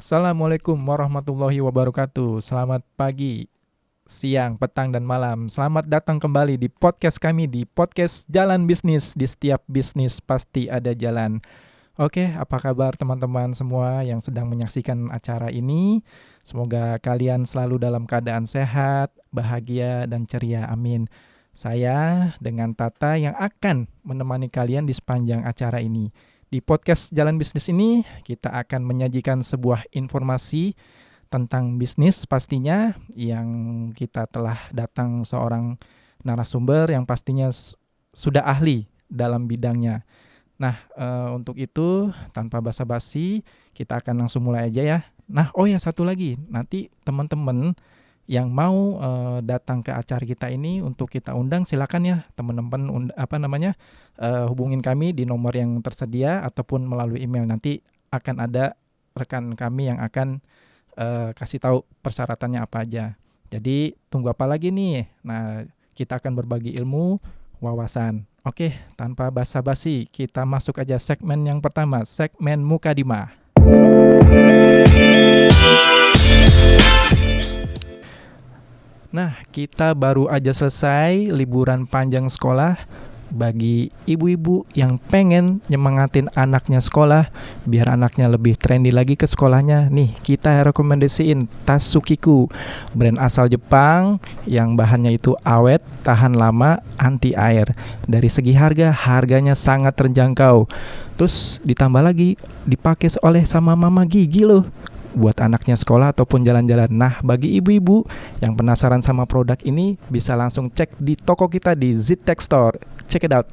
Assalamualaikum warahmatullahi wabarakatuh. Selamat pagi, siang, petang, dan malam. Selamat datang kembali di podcast kami, di podcast Jalan Bisnis. Di setiap bisnis pasti ada jalan. Oke, apa kabar teman-teman semua yang sedang menyaksikan acara ini? Semoga kalian selalu dalam keadaan sehat, bahagia, dan ceria. Amin. Saya dengan Tata yang akan menemani kalian di sepanjang acara ini. Di podcast Jalan Bisnis ini, kita akan menyajikan sebuah informasi tentang bisnis pastinya, yang kita telah datang seorang narasumber yang pastinya sudah ahli dalam bidangnya. Nah, untuk itu tanpa basa-basi, kita akan langsung mulai aja ya. Nah, satu lagi, nanti teman-teman yang mau datang ke acara kita ini untuk kita undang, silakan ya teman-teman hubungin kami di nomor yang tersedia ataupun melalui email. Nanti akan ada rekan kami yang akan kasih tahu persyaratannya apa aja. Jadi tunggu apa lagi nih? Nah, kita akan berbagi ilmu, wawasan. Oke, tanpa basa-basi, kita masuk aja segmen yang pertama, segmen Mukadimah. Nah, kita baru aja selesai liburan panjang sekolah. Bagi ibu-ibu yang pengen nyemangatin anaknya sekolah biar anaknya lebih trendy lagi ke sekolahnya, nih kita rekomendasiin tas Sukiku, brand asal Jepang yang bahannya itu awet, tahan lama, anti air. Dari segi harganya sangat terjangkau. Terus ditambah lagi dipakai oleh sama mama Gigi loh, buat anaknya sekolah ataupun jalan-jalan. Nah, bagi ibu-ibu yang penasaran sama produk ini, bisa langsung cek di toko kita di Zitech Store. Check it out.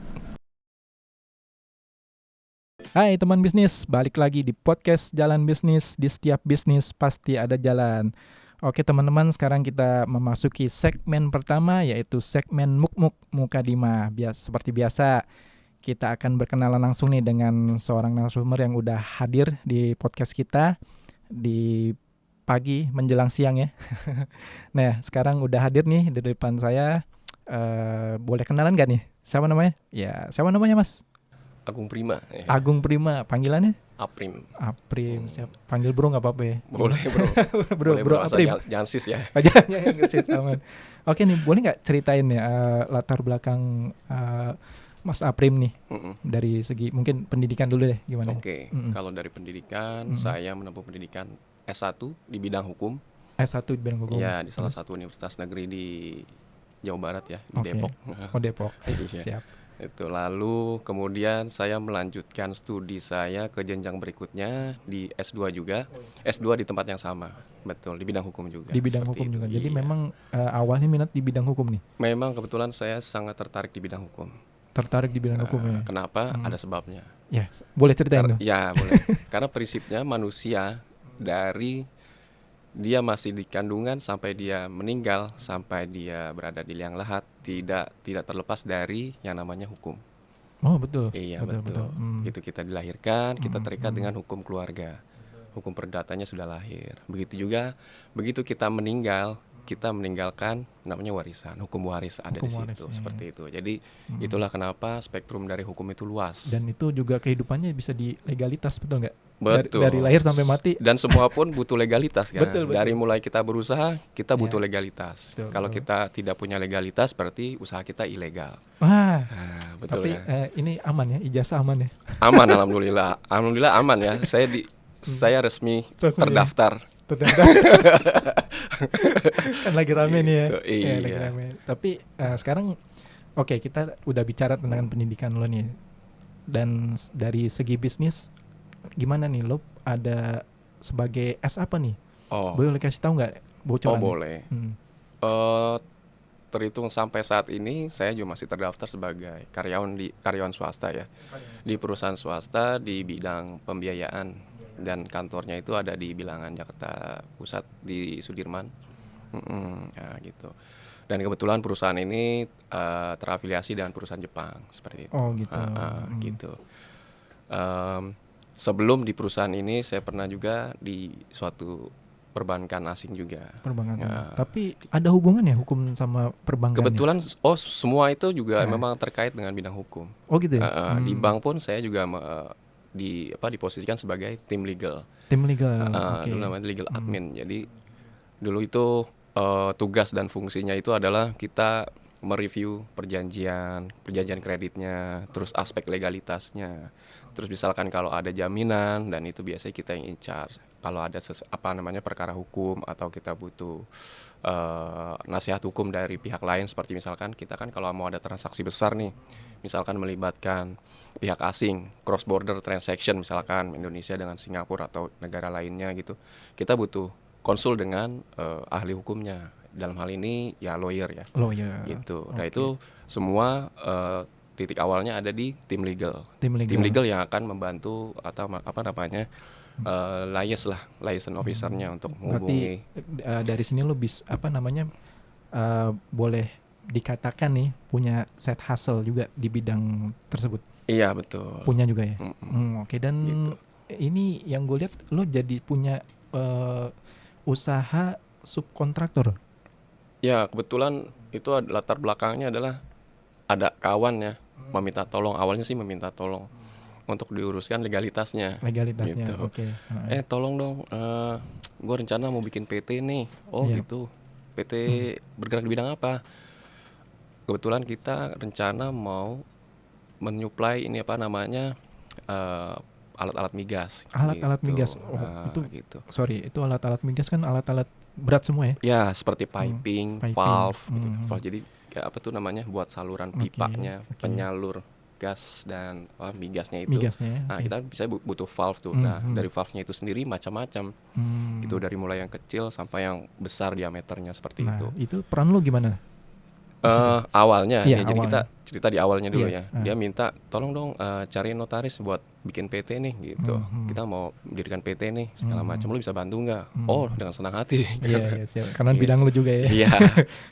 Hai teman bisnis, balik lagi di podcast Jalan Bisnis. Di setiap bisnis pasti ada jalan. Oke teman-teman, sekarang kita memasuki segmen pertama, yaitu segmen Muk-Muk Mukadimah. Seperti biasa, kita akan berkenalan langsung nih dengan seorang narasumber yang udah hadir di podcast kita di pagi menjelang siang ya. Nah, sekarang udah hadir nih di depan saya. Boleh kenalan gak nih? Siapa namanya? Ya, siapa namanya Mas? Agung Prima. Ya. Agung Prima, panggilannya? Aprim. Siap. Panggil bro nggak apa-apa ya? Boleh bro. bro Aprim. Jangan sis ya. Jangan sis, aman. Oke nih, boleh nggak ceritain ya latar belakang Mas Aprim nih, dari segi mungkin pendidikan dulu deh, gimana? Oke. Kalau dari pendidikan, saya menempuh pendidikan S1 di bidang hukum. S1 di bidang hukum? Ya, di salah satu universitas negeri di Jawa Barat ya, di Depok. Oh Depok, siap. Itu lalu kemudian saya melanjutkan studi saya ke jenjang berikutnya di S2 juga. S2 di tempat yang sama, betul, di bidang hukum juga. Di bidang hukum juga, jadi memang awalnya minat di bidang hukum nih? Memang kebetulan saya sangat tertarik di bidang hukum. Tertarik di bidang hukum ya? Kenapa? Ada sebabnya. Ya, boleh ceritain dong? Ya, boleh. Karena prinsipnya manusia dari dia masih di kandungan sampai dia meninggal, sampai dia berada di liang lahat, tidak terlepas dari yang namanya hukum. Oh betul. Iya betul. Gitu kita dilahirkan, kita terikat dengan hukum keluarga. Hukum perdatanya sudah lahir. Begitu juga, begitu kita meninggal, kita meninggalkan namanya warisan, hukum waris ada di situ, seperti itu. Jadi itulah kenapa spektrum dari hukum itu luas. Dan itu juga kehidupannya bisa di legalitas, betul nggak? Betul. Dari lahir sampai mati. Dan semua pun butuh legalitas kan. Betul. Dari mulai kita berusaha, kita butuh legalitas. Kalau kita tidak punya legalitas, berarti usaha kita ilegal. Wah. Betul. Tapi ini aman ya, ijazah aman ya? Aman, alhamdulillah. Alhamdulillah aman ya. Saya resmi terdaftar. Kan lagi rame nih ya. Iya. Lagi rame. Tapi sekarang kita udah bicara tentang pendidikan lo nih. Dan dari segi bisnis gimana nih, lo ada sebagai S apa nih? Boleh kasih tahu nggak bocoran? Boleh. Terhitung sampai saat ini saya juga masih terdaftar sebagai karyawan swasta ya. Di perusahaan swasta di bidang pembiayaan. Dan kantornya itu ada di Bilangan Jakarta Pusat di Sudirman, gitu. Dan kebetulan perusahaan ini terafiliasi dengan perusahaan Jepang seperti itu. Gitu. Sebelum di perusahaan ini saya pernah juga di suatu perbankan asing juga. Perbankan. Tapi ada hubungannya hukum sama perbankan? Kebetulan semua itu juga memang terkait dengan bidang hukum. Oh gitu ya. Di bank pun saya juga diposisikan sebagai tim legal. Tim legal. Oke. Dulu namanya legal admin. Jadi dulu itu tugas dan fungsinya itu adalah kita mereview perjanjian kreditnya, terus aspek legalitasnya. Terus misalkan kalau ada jaminan, dan itu biasanya kita yang in charge. Kalau ada perkara hukum atau kita butuh nasihat hukum dari pihak lain, seperti misalkan kita kan kalau mau ada transaksi besar nih, misalkan melibatkan pihak asing, cross border transaction misalkan Indonesia dengan Singapura atau negara lainnya gitu, kita butuh konsul dengan ahli hukumnya. Dalam hal ini ya lawyer ya. Lawyer. Gitu. Oke. Nah itu semua titik awalnya ada di tim legal. Tim legal. Tim legal yang akan membantu atau liaison officernya untuk menghubungi. Berarti dari sini lo boleh dikatakan nih punya side hustle juga di bidang tersebut. Iya betul. Punya juga ya. Oke. Dan Gitu. ini yang gue lihat lo jadi punya usaha subkontraktor. Ya kebetulan itu latar belakangnya adalah ada kawan ya meminta tolong, awalnya sih meminta tolong untuk diuruskan legalitasnya. Gitu. Oke. Tolong dong, gue rencana mau bikin PT nih. Oh Iya. gitu. PT bergerak di bidang apa? Kebetulan kita rencana mau menyuplai alat-alat migas. Alat-alat gitu. migas. Gitu. Sorry, itu alat-alat migas kan alat-alat berat semua ya? Ya seperti piping, valve, gitu. Valve jadi buat saluran pipanya, penyalur gas dan migasnya itu. Migasnya. Nah kita bisa butuh valve tuh. Nah dari valve-nya itu sendiri macam-macam. Gitu, dari mulai yang kecil sampai yang besar diameternya seperti itu. Nah itu peran lo gimana? Awalnya Iya, ya, jadi kita cerita di awalnya dulu Iya. ya. Dia minta tolong dong cariin notaris buat bikin PT nih gitu. Kita mau mendirikan PT nih segala macam, lu bisa bantu nggak? Oh dengan senang hati. Iya siap. Karena Gitu. bidang lu juga ya. Iya,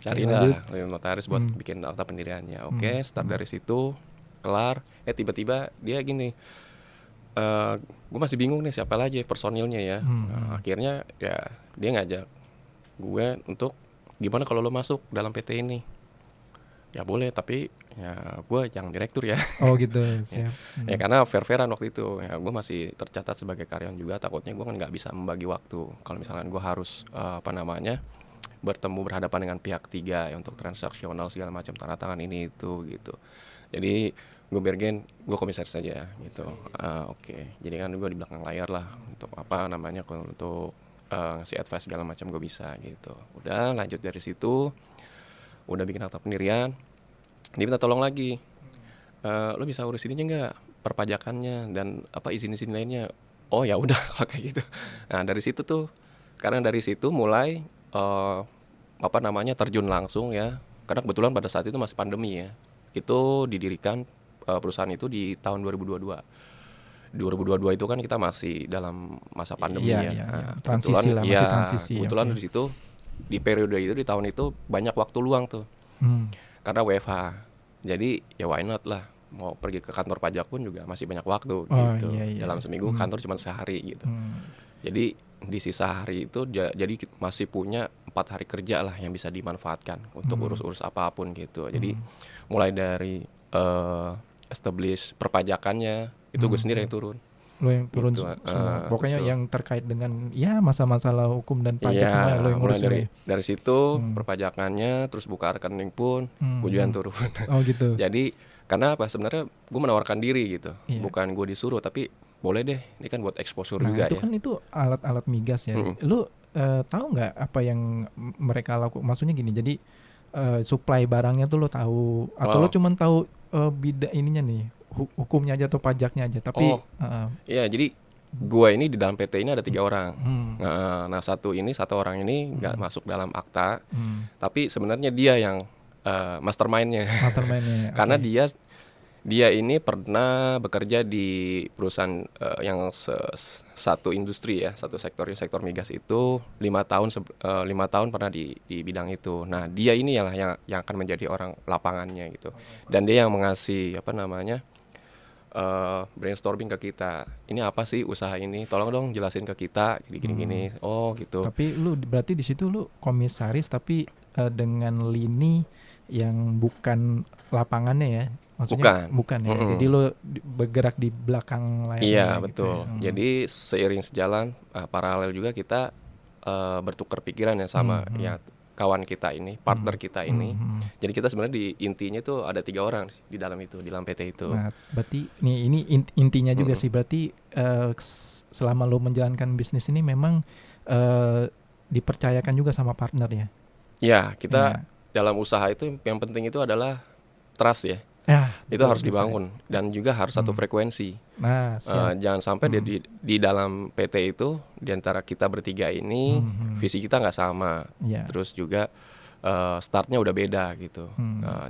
cariin Lanjut. lah notaris buat bikin akta pendiriannya. Oke, start dari situ, kelar. Tiba-tiba dia gini, gue masih bingung nih siapa lagi personilnya ya. Nah, akhirnya ya dia ngajak gue untuk gimana kalau lo masuk dalam PT ini. Ya boleh, tapi ya gue yang direktur ya. Oh gitu, siap. Ya karena fair-fairan waktu itu. Ya gue masih tercatat sebagai karyawan juga. Takutnya gue kan nggak bisa membagi waktu. Kalau misalnya gue harus berhadapan dengan pihak tiga ya, untuk transaksional segala macam, tanda tangan ini itu gitu. Jadi gue gue komisaris saja gitu. Oke. Jadi kan gue di belakang layar lah untuk untuk ngasih advice segala macam gue bisa gitu. Udah lanjut dari situ. Udah bikin akta pendirian, dia minta tolong lagi, lo bisa urus ininya nggak, perpajakannya dan izin-izin lainnya. Oh ya udah kalau kayak gitu. Nah dari situ mulai terjun langsung ya, karena kebetulan pada saat itu masih pandemi ya. Itu didirikan perusahaan itu di tahun 2022 itu kan kita masih dalam masa pandemi ya. Nah, Transisi lah, masih transisi. Kebetulan di situ di periode itu, di tahun itu banyak waktu luang tuh. Karena WFH. Jadi ya why not lah, mau pergi ke kantor pajak pun juga masih banyak waktu gitu. Dalam seminggu kantor cuma sehari gitu. Jadi di sisa hari itu jadi masih punya 4 hari kerja lah yang bisa dimanfaatkan untuk urus-urus apapun gitu. Jadi mulai dari establish perpajakannya itu gue sendiri yang turun. Lo yang turun gitu. semua. Pokoknya betul. yang terkait dengan ya masalah hukum dan pajak semua lo yang mulai ngurus. dari situ perpajakannya, terus buka rekening pun gue juga turun. Oh gitu. Jadi karena sebenarnya gue menawarkan diri gitu. Bukan gue disuruh, tapi boleh deh, ini kan buat exposure juga itu ya. Kan itu alat-alat migas ya. Lu tahu nggak apa yang mereka lakukan? Maksudnya gini, jadi supply barangnya tuh lo tahu atau lo cuman tahu bidang ininya nih, hukumnya aja atau pajaknya aja, tapi iya, jadi gue ini di dalam PT ini ada 3 orang. Nah satu orang ini nggak masuk dalam akta, tapi sebenarnya dia yang mastermind-nya. Karena dia ini pernah bekerja di perusahaan yang satu industri ya, satu sektor migas itu 5 tahun pernah di bidang itu. Nah dia ini yang akan menjadi orang lapangannya gitu, dan dia yang mengasih brainstorming ke kita, ini apa sih usaha ini, tolong dong jelasin ke kita gini. Oh gitu. Tapi lu berarti di situ lu komisaris tapi dengan lini yang bukan lapangannya ya, Maksudnya Bukan. bukan ya. Jadi lo bergerak di belakang Iya, layarnya gitu ya. betul. Jadi seiring sejalan paralel juga kita bertukar pikiran ya sama ya kawan kita ini, partner kita ini. Jadi kita sebenarnya di intinya tuh ada 3 orang di dalam itu, di dalam PT itu. Nah, berarti ini intinya juga sih, berarti selama lo menjalankan bisnis ini memang dipercayakan juga sama partner ya. Ya, kita dalam usaha itu yang penting itu adalah trust ya. Ya, Itu harus dibangun dan juga harus satu frekuensi. Nah, siap. Jangan sampai di dalam PT itu di antara kita bertiga ini visi kita nggak sama. Ya. Terus juga startnya udah beda gitu.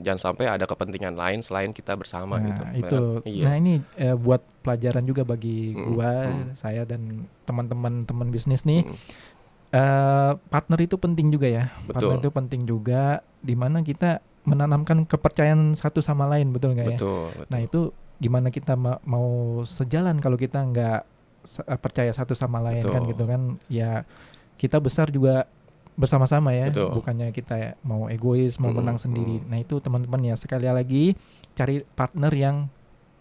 Jangan sampai ada kepentingan lain selain kita bersama Nah, gitu. itu. Iya. Nah, ini buat pelajaran juga bagi gua, saya dan teman-teman bisnis nih. Partner itu penting juga ya. Betul. Partner itu penting juga, di mana kita menanamkan kepercayaan satu sama lain, betul nggak ya? Betul. Nah, itu gimana kita mau sejalan kalau kita nggak percaya satu sama lain. Betul. Kan gitu kan? Ya kita besar juga bersama-sama ya. Betul. Bukannya kita mau egois, mau menang sendiri. Nah, itu teman-teman ya, sekali lagi cari partner yang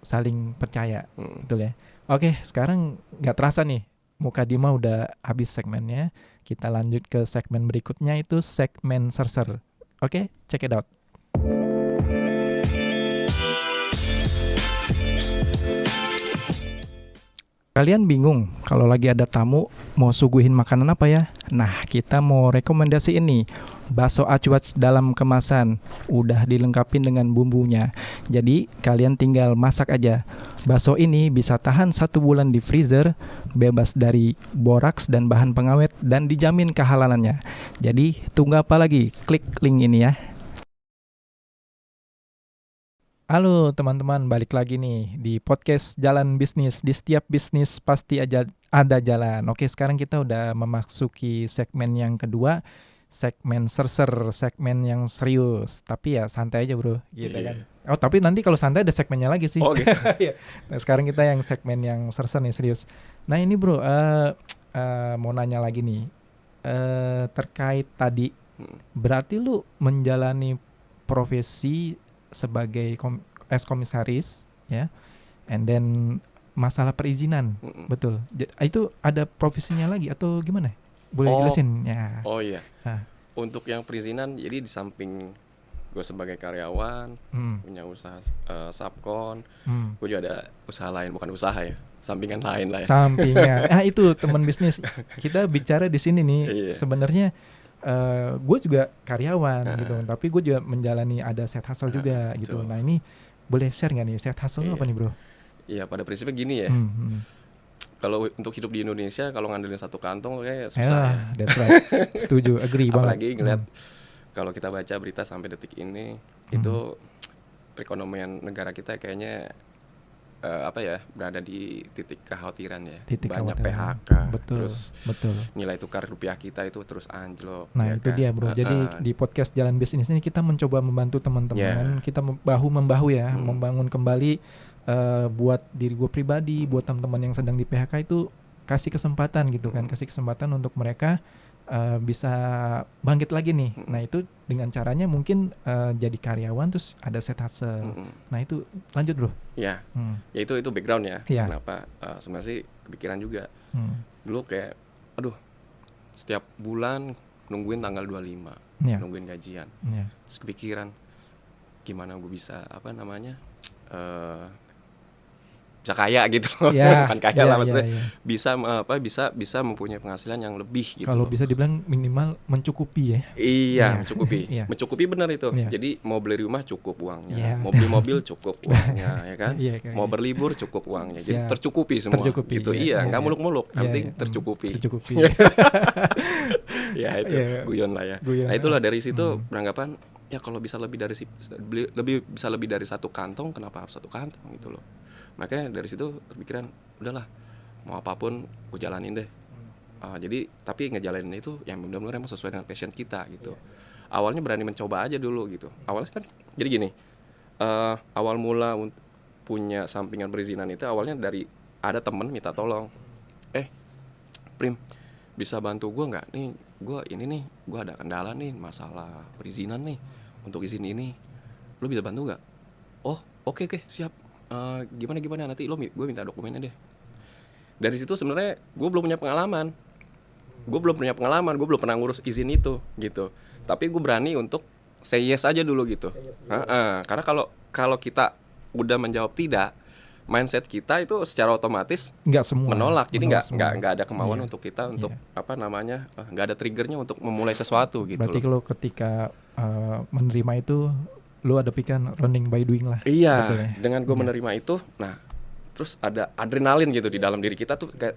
saling percaya, betul ya. Oke, sekarang nggak terasa nih, Muka Dima udah habis segmennya. Kita lanjut ke segmen berikutnya, itu segmen Serser. Oke, check it out. Kalian bingung kalau lagi ada tamu mau suguhin makanan apa ya? Nah, kita mau rekomendasi ini, bakso acuat dalam kemasan, udah dilengkapi dengan bumbunya. Jadi kalian tinggal masak aja. Bakso ini bisa tahan 1 bulan di freezer, bebas dari boraks dan bahan pengawet, dan dijamin kehalalannya. Jadi tunggu apa lagi? Klik link ini ya. Halo teman-teman, balik lagi nih di podcast Jalan Bisnis. Di setiap bisnis pasti ada jalan. Oke, sekarang kita udah memasuki segmen yang kedua, segmen Serser, segmen yang serius. Tapi ya santai aja bro, gitu kan. Oh, tapi nanti kalau santai ada segmennya lagi sih. Oh gitu. Nah, sekarang kita yang segmen yang Serser nih, serius. Nah ini bro, mau nanya lagi nih, terkait tadi, berarti lu menjalani profesi sebagai komisaris ya, and then masalah perizinan, betul. Itu ada profesinya lagi atau gimana? Boleh jelasin ya? Oh iya. Untuk yang perizinan, jadi di samping gue sebagai karyawan, punya usaha subkon, gue juga ada usaha lain, bukan usaha ya, sampingan lain lah ya. Sampingan. Itu teman bisnis. Kita bicara di sini nih, sebenarnya gue juga karyawan gitu, tapi gue juga menjalani ada side hustle juga gitu. Nah ini boleh share nggak nih side hustle apa nih bro? Iya, pada prinsipnya gini ya. Kalau untuk hidup di Indonesia, kalau ngandelin satu kantong kayak susah ya. That's right. Setuju, agree banget. Apalagi ngeliat kalau kita baca berita sampai detik ini, itu perekonomian negara kita kayaknya berada di titik kekhawatiran ya. Banyak PHK, terus nilai tukar rupiah kita itu terus anjlok. Nah itu kan? Dia bro, jadi di podcast Jalan Bisnis ini kita mencoba membantu teman-teman, kita bahu-membahu ya, membangun kembali buat diri gue pribadi, buat teman-teman yang sedang di PHK itu kasih kesempatan gitu kan, kasih kesempatan untuk mereka bisa bangkit lagi nih. Nah itu dengan caranya mungkin jadi karyawan terus ada side hustle. Nah itu lanjut bro. Ya, ya itu background ya. Kenapa sebenarnya sih kepikiran juga. Dulu kayak setiap bulan nungguin tanggal 25, nungguin gajian. Terus kepikiran gimana gue bisa bisa kaya gitu loh. Bukan kaya lah maksudnya. Bisa mempunyai penghasilan yang lebih gitu. Kalau bisa dibilang minimal mencukupi ya. Iya, mencukupi. Mencukupi benar itu. Jadi mau beli rumah cukup uangnya, mau beli mobil cukup uangnya, ya kan? Mau berlibur cukup uangnya. Jadi tercukupi semua. Gitu. Iya, enggak muluk-muluk, yang penting tercukupi. Ya itu guyon lah ya. Nah, itulah dari situ beranggapan ya kalau bisa lebih dari satu kantong, kenapa harus satu kantong gitu loh. Makanya dari situ terpikiran udahlah mau apapun gue jalanin deh. Jadi tapi ngejalanin itu yang benar-benar emang sesuai dengan passion kita gitu. Awalnya berani mencoba aja dulu gitu. Awalnya kan jadi gini, awal mula punya sampingan perizinan itu awalnya dari ada temen minta tolong, Prim bisa bantu gue nggak nih, gue ada kendala nih masalah perizinan nih untuk izin ini, lu bisa bantu nggak? Oh Oke siap. Gimana nanti gue minta dokumennya deh. Dari situ sebenarnya gue belum punya pengalaman, gue belum pernah ngurus izin itu gitu. Tapi gue berani untuk say yes aja dulu gitu. Karena kalau kita udah menjawab tidak, mindset kita itu secara otomatis Nggak semua. menolak. Jadi Menolak semua. nggak ada kemauan Iya. untuk kita untuk Iya. apa namanya, nggak ada triggernya untuk memulai sesuatu gitu Berarti loh. kalau ketika menerima itu, lu ada pikiran learning by doing lah. Betul Iya, ya? dengan gue Iya. menerima itu, nah terus ada adrenalin gitu di dalam diri kita tuh kayak,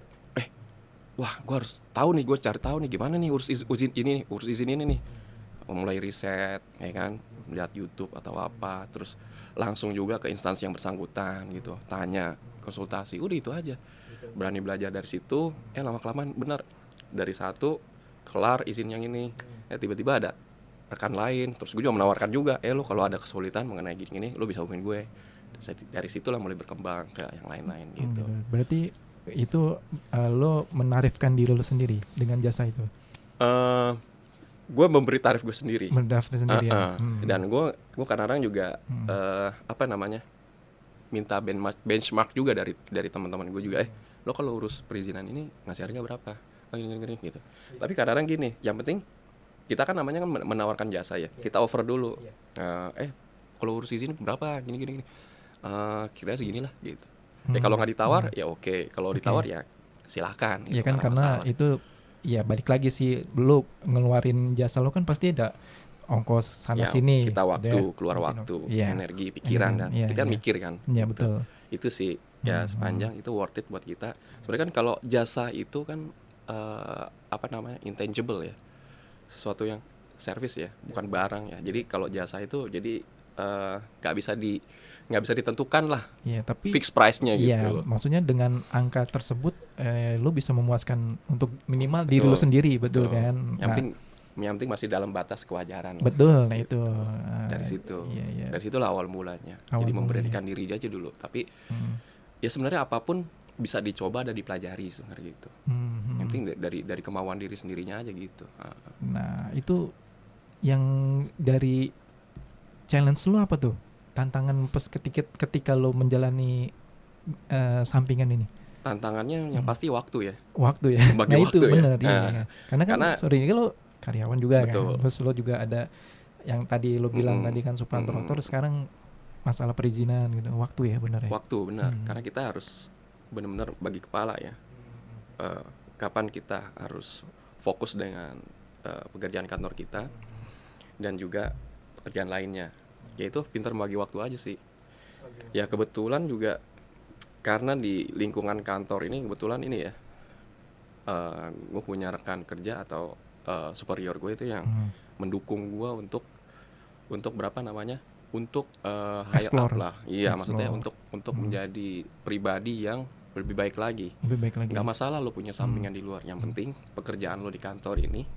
wah gue harus tahu nih, gue cari tahu nih gimana nih urus izin ini nih. Mulai riset, ya kan, lihat YouTube atau apa, terus langsung juga ke instansi yang bersangkutan gitu, tanya, konsultasi, udah itu aja. Berani belajar dari situ, lama kelamaan benar, dari satu kelar izin yang ini, tiba-tiba ada rekan lain, terus gue juga menawarkan juga, lo kalau ada kesulitan mengenai gini-gini, lo bisa hubungin gue. Dari situlah mulai berkembang ke yang lain-lain gitu. Berarti itu lo menarifkan diri lo sendiri dengan jasa itu. Gue memberi tarif gue sendiri. Mendaftar sendiri ya. Dan gue kadang-kadang juga apa namanya, minta benchmark juga dari teman-teman gue juga. Lo kalau urus perizinan ini ngasih harga berapa? Gini gitu. Tapi kadang-kadang gini, yang penting kita kan namanya kan menawarkan jasa ya. Kita offer dulu. Kalau urus izin berapa? Gini. Kira segini lah gitu. Kalau nggak ditawar ya oke. Kalau ditawar ya silakan. Ya kan karena masalah. Itu ya balik lagi sih, lo ngeluarin jasa lo kan pasti ada ongkos sana sini. Kita keluar waktu, energi, pikiran dan kita mikir kan. Iya gitu. Betul. Itu sih ya sepanjang itu worth it buat kita. Sebenarnya kan kalau jasa itu kan apa namanya, intangible ya, sesuatu yang service ya, bukan barang ya. Jadi kalau jasa itu jadi nggak bisa ditentukan lah. Iya, tapi fix price-nya gitu. Iya, maksudnya dengan angka tersebut lo bisa memuaskan untuk minimal diri lo sendiri, betul kan? Yang penting masih dalam batas kewajaran. Betul, nah itu. Dari situ. Iya. Dari situlah awal mulanya. Jadi memberanikan diri aja dulu. Tapi ya sebenarnya apapun bisa dicoba dan dipelajari sebenarnya gitu. Yang penting dari kemauan diri sendirinya aja gitu. Nah, itu yang dari challenge lo apa tuh? Tantangan pas ketika lo menjalani sampingan ini? Tantangannya yang pasti waktu ya. Waktu ya. Bagi nah waktu itu benar ya. Iya. Karena lo karyawan juga betul. Kan. Terus lo juga ada yang tadi lo bilang tadi kan suprantur, sekarang masalah perizinan gitu. Waktu ya benar ya. Waktu benar. Karena kita harus benar-benar bagi kepala ya. Kapan kita harus fokus dengan pekerjaan kantor kita dan juga pekerjaan lainnya. Yaitu pintar membagi waktu aja sih. Ya kebetulan juga karena di lingkungan kantor ini kebetulan ini ya, gue punya rekan kerja atau superior gue itu yang mendukung gue untuk berapa namanya, untuk higher up lah. Iya, maksudnya untuk menjadi pribadi yang lebih baik lagi. Gak masalah lo punya sampingan di luar. Yang penting pekerjaan lo di kantor ini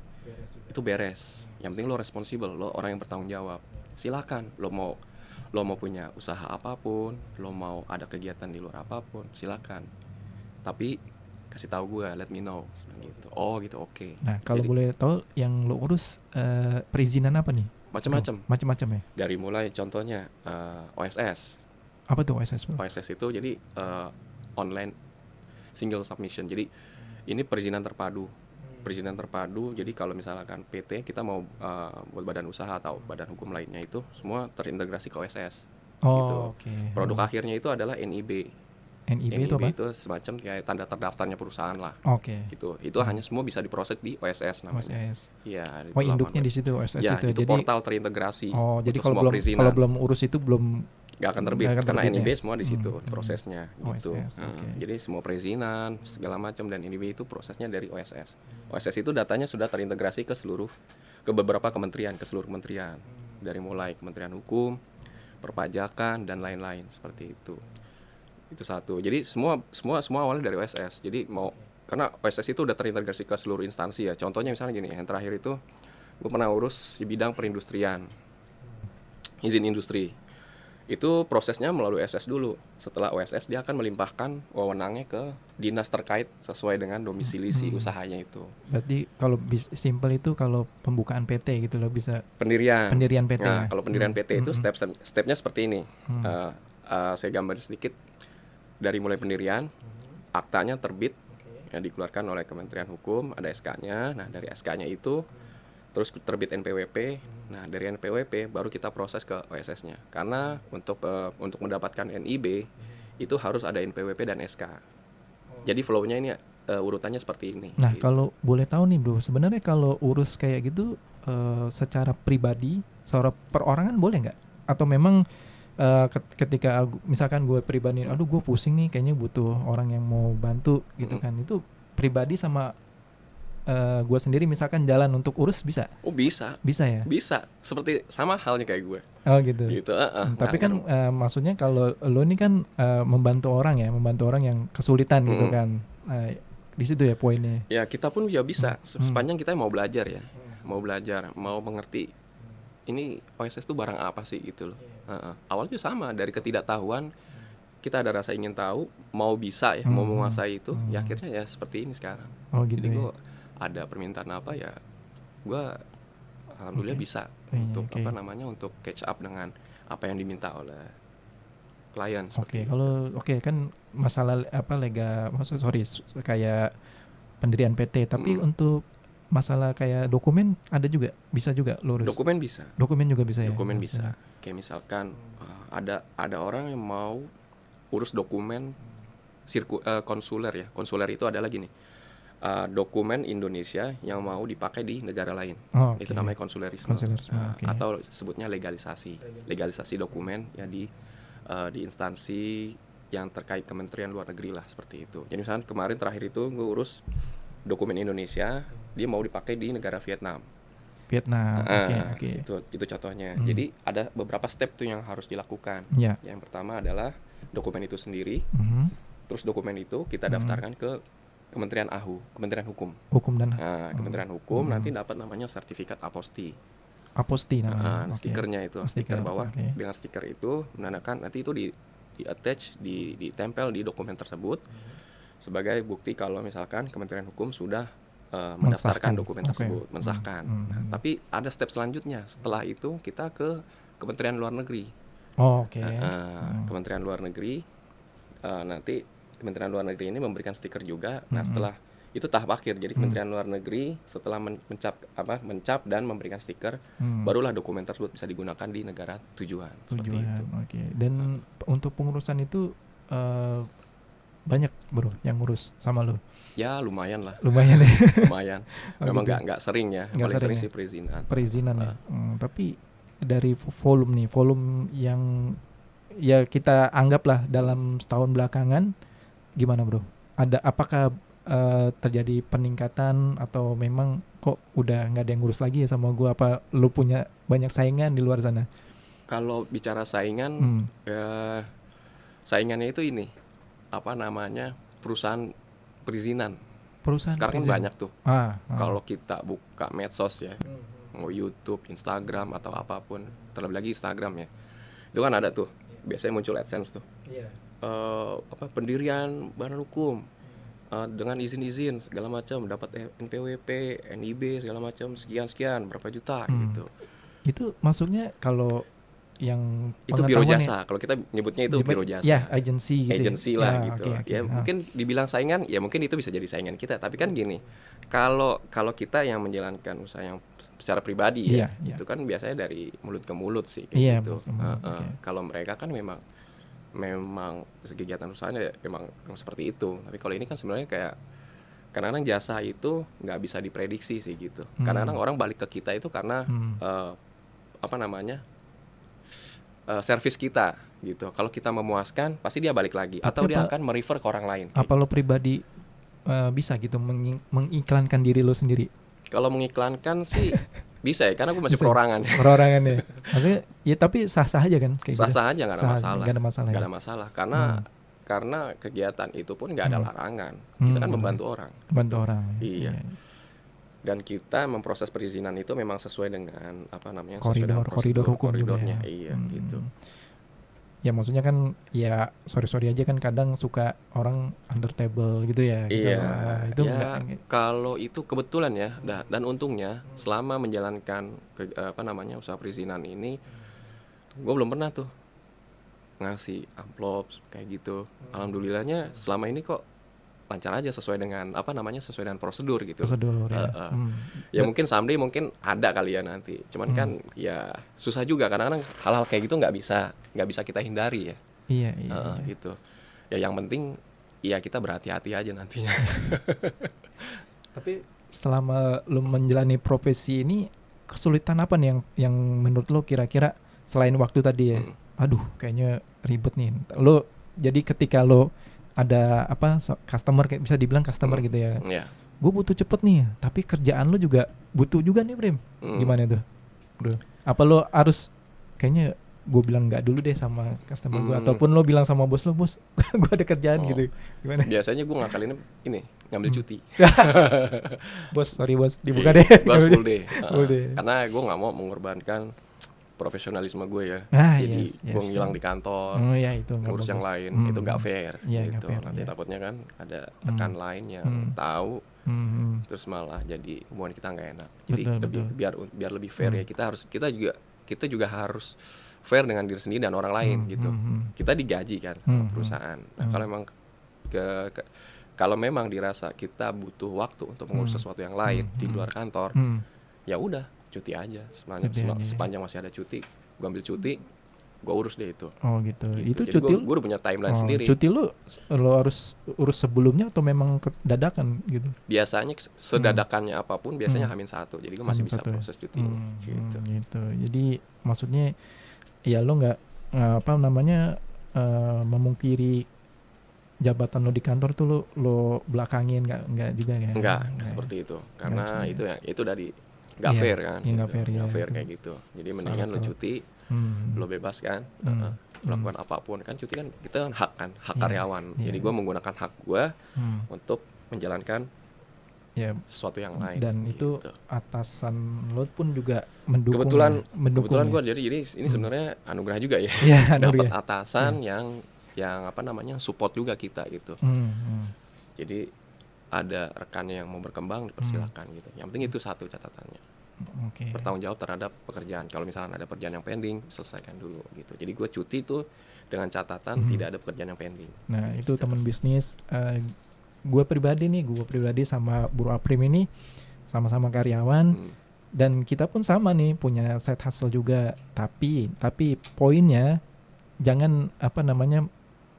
itu beres. Yang penting lo responsible, lo orang yang bertanggung jawab. Silakan lo mau punya usaha apapun, lo mau ada kegiatan di luar apapun, silakan. Tapi kasih tahu gue, let me know gitu. Oh gitu, oke. Nah, kalau boleh tahu yang lo urus perizinan apa nih? Macam-macam ya. Dari mulai contohnya OSS. Apa tuh OSS? OSS itu jadi online single submission. Jadi ini perizinan terpadu. Jadi kalau misalkan PT kita mau buat badan usaha atau badan hukum lainnya itu semua terintegrasi ke OSS. Gitu. Okay. Produk akhirnya itu adalah NIB. NIB itu apa? Itu semacam kayak tanda terdaftarnya perusahaan lah. Gitu. Itu hanya semua bisa diproses di OSS namanya. Iya. Induknya di situ OSS ya, itu. Jadi portal terintegrasi. Jadi kalau belum urus itu belum nggak akan terbit karena NIB semua di situ prosesnya gitu. Jadi semua perizinan segala macam dan NIB itu prosesnya dari OSS. OSS itu datanya sudah terintegrasi ke beberapa kementerian, ke seluruh kementerian, dari mulai Kementerian Hukum, Perpajakan dan lain-lain seperti itu. Itu satu. Jadi semua awalnya dari OSS. Jadi karena OSS itu udah terintegrasi ke seluruh instansi ya. Contohnya misalnya gini, yang terakhir itu gue pernah urus di bidang perindustrian, izin industri. Itu prosesnya melalui OSS dulu. Setelah OSS dia akan melimpahkan wewenangnya ke dinas terkait sesuai dengan domisili si usahanya itu. Berarti kalau simpel itu kalau pembukaan PT gitu lo bisa pendirian PT. Nah, kalau pendirian PT itu stepnya seperti ini. Saya gambarin sedikit dari mulai pendirian, aktanya terbit yang dikeluarkan oleh Kementerian Hukum, ada SK-nya. Nah, dari SK-nya itu terus terbit NPWP. Nah, dari NPWP baru kita proses ke OSS-nya. Karena untuk mendapatkan NIB itu harus ada NPWP dan SK. Jadi flow-nya ini urutannya seperti ini. Nah, gitu. kalau boleh tahu nih bro, sebenarnya kalau urus kayak gitu secara pribadi, secara perorangan boleh nggak? Atau memang ketika misalkan gue pribadi, aduh gue pusing nih, kayaknya butuh orang yang mau bantu gitu kan, itu pribadi sama gue sendiri misalkan jalan untuk urus bisa? Oh bisa ya? Bisa, seperti sama halnya kayak gue. Oh gitu. Tapi kan maksudnya kalau lo ini kan membantu orang yang kesulitan gitu kan. Di situ ya poinnya. Ya kita pun ya bisa sepanjang kita mau belajar ya, mau mengerti ini OSS itu barang apa sih gitu loh. Awalnya sama dari ketidaktahuan, kita ada rasa ingin tahu, mau bisa ya, mau menguasai itu, ya akhirnya ya seperti ini sekarang. Oh gitu. Jadi gue ada permintaan apa ya, gue alhamdulillah bisa untuk untuk catch up dengan apa yang diminta oleh klien. Kalau kan masalah kayak pendirian PT, tapi untuk masalah kayak dokumen ada juga, bisa juga lurus. Dokumen bisa. Dokumen juga bisa ya. Dokumen bisa. Kayak misalkan ada orang yang mau urus dokumen konsuler ya. Konsuler itu adalah gini. Dokumen Indonesia yang mau dipakai di negara lain. Itu namanya konsulerisme. Atau sebutnya legalisasi dokumen ya di instansi yang terkait Kementerian Luar Negeri lah, seperti itu. Jadi misalnya kemarin terakhir itu gue urus dokumen Indonesia, dia mau dipakai di negara Vietnam. Itu contohnya. Jadi ada beberapa step tuh yang harus dilakukan. Yang pertama adalah dokumen itu sendiri. Terus dokumen itu kita daftarkan ke Kementerian Kementerian Hukum. Kementerian Hukum nanti dapat namanya sertifikat aposti namanya. Stikernya itu, stiker bawah. Dengan stiker itu menandakan, nanti itu di attach, ditempel di dokumen tersebut sebagai bukti kalau misalkan Kementerian Hukum sudah mendaftarkan dokumen tersebut, mensahkan. Nah, tapi ada step selanjutnya. Setelah itu kita ke Kementerian Luar Negeri. Kementerian Luar Negeri, nanti Kementerian Luar Negeri ini memberikan stiker juga. Nah, setelah itu tahap akhir. Jadi Kementerian Luar Negeri setelah mencap dan memberikan stiker, barulah dokumen tersebut bisa digunakan di negara tujuan. Seperti itu. Dan untuk pengurusan itu banyak bro yang ngurus sama lo? Ya lumayan lah. Lumayan ya. Lumayan. Memang nggak sering ya. Paling sering sih perizinan. Ya. Tapi dari volume yang ya kita anggaplah dalam setahun belakangan, gimana bro? Apakah terjadi peningkatan atau memang kok udah nggak ada yang ngurus lagi ya sama gue? Apa lu punya banyak saingan di luar sana? Kalau bicara saingan, saingannya itu ini perusahaan perizinan. Sekarang kan banyak tuh. Kalau kita buka medsos ya, mau YouTube, Instagram atau apapun, terlebih lagi Instagram ya, itu kan ada tuh biasanya muncul AdSense tuh. Pendirian badan hukum dengan izin segala macam, dapat NPWP, NIB segala macam, sekian berapa juta gitu. Itu maksudnya kalau yang itu biro jasa, kalau kita nyebutnya itu biro jasa. Ya, agensi gitu. Agensi lah gitu. Mungkin dibilang saingan, ya mungkin itu bisa jadi saingan kita. Tapi kan gini, kalau kita yang menjalankan usaha yang secara pribadi itu kan biasanya dari mulut ke mulut sih kayak gitu. Kalau mereka kan memang kegiatan usahanya memang seperti itu. Tapi kalau ini kan sebenarnya kayak kadang-kadang jasa itu nggak bisa diprediksi sih gitu. Kadang-kadang orang balik ke kita itu karena servis kita gitu. Kalau kita memuaskan, pasti dia balik lagi. Atau dia akan merefer ke orang lain. Apa lo pribadi bisa gitu mengiklankan diri lo sendiri? Kalau mengiklankan sih bisa ya, karena gue masih perorangan. Perorangan ya. Maksudnya ya tapi sah-sah aja kan? Sah-sah aja, nggak ada masalah. Nggak ada masalah. Karena kegiatan itu pun nggak ada larangan. Kita kan membantu orang. Iya. Dan kita memproses perizinan itu memang sesuai dengan koridor hukum koridornya. Juga ya. Iya, gitu. Ya maksudnya kan ya sorry aja kan kadang suka orang under table gitu ya. Gitu. Iya. Itu kalau itu kebetulan ya, dan untungnya selama menjalankan usaha perizinan ini, gue belum pernah tuh ngasih amplop kayak gitu. Alhamdulillahnya selama ini kok lancar aja sesuai dengan sesuai dengan prosedur gitu. Prosedur ya. Ya mungkin someday mungkin ada kali ya nanti. Cuman kan ya susah juga kadang-kadang hal-hal kayak gitu nggak bisa kita hindari ya. Iya. Gitu. Ya yang penting ya kita berhati-hati aja nantinya. Tapi selama lu menjalani profesi ini, kesulitan apa nih yang menurut lo kira-kira selain waktu tadi ya? Aduh, kayaknya ribet nih. Lo jadi ketika lo ada customer, kayak bisa dibilang customer gitu ya. Yeah. Gue butuh cepet nih, tapi kerjaan lo juga butuh juga nih, Brim. Gimana tuh, bro? Apa lo harus kayaknya gue bilang nggak dulu deh sama customer gue, ataupun lo bilang sama bos lo, bos, gue ada kerjaan gitu. Gimana? Biasanya gue ngakalinnya ini ngambil cuti. Bos, sorry bos, dibuka deh. Gue harus full day. Full day. Karena gue nggak mau mengorbankan profesionalisme gue ya. Jadi gue ngilang di kantor, itu ngurus yang lain, itu nggak fair. Gitu. Fair, nanti takutnya kan ada rekan lain yang tahu, terus malah jadi hubungan kita nggak enak. Jadi biar lebih fair ya, kita juga harus fair dengan diri sendiri dan orang lain gitu. Kita digaji kan sama perusahaan. Nah, kalau memang dirasa kita butuh waktu untuk mengurus sesuatu yang lain di luar kantor, ya udah cuti aja. Sepanjang masih ada cuti, gue ambil cuti, gue urus deh itu. Oh gitu. Itu jadi cuti gue udah punya timeline sendiri. Cuti lo harus urus sebelumnya atau memang dadakan gitu? Biasanya sedadakannya apapun biasanya H-1, jadi gue masih bisa proses cuti. Gitu. Jadi maksudnya ya lo nggak memungkiri jabatan lo di kantor tuh lo belakangin, nggak juga ya? Enggak seperti itu, karena itu dari nggak fair kan, nggak fair kayak gitu. Jadi mendingan lo cuti, lo bebas kan, melakukan apapun kan. Cuti kan kita kan hak karyawan. Jadi gue menggunakan hak gue untuk menjalankan sesuatu yang lain. Dan gitu. Itu atasan lo pun juga mendukung. Kebetulan gue jadi ini sebenarnya anugerah juga ya. Dapat atasan yang support juga kita gitu. Jadi ada rekan yang mau berkembang dipersilakan gitu. Yang penting itu satu catatannya. Bertanggung jawab terhadap pekerjaan. Kalau misalnya ada pekerjaan yang pending, selesaikan dulu gitu. Jadi gue cuti tuh dengan catatan tidak ada pekerjaan yang pending. Nah gitu. Itu teman bisnis. Gue pribadi sama Bro Aprim ini sama-sama karyawan. Dan kita pun sama nih punya side hustle juga. Tapi poinnya jangan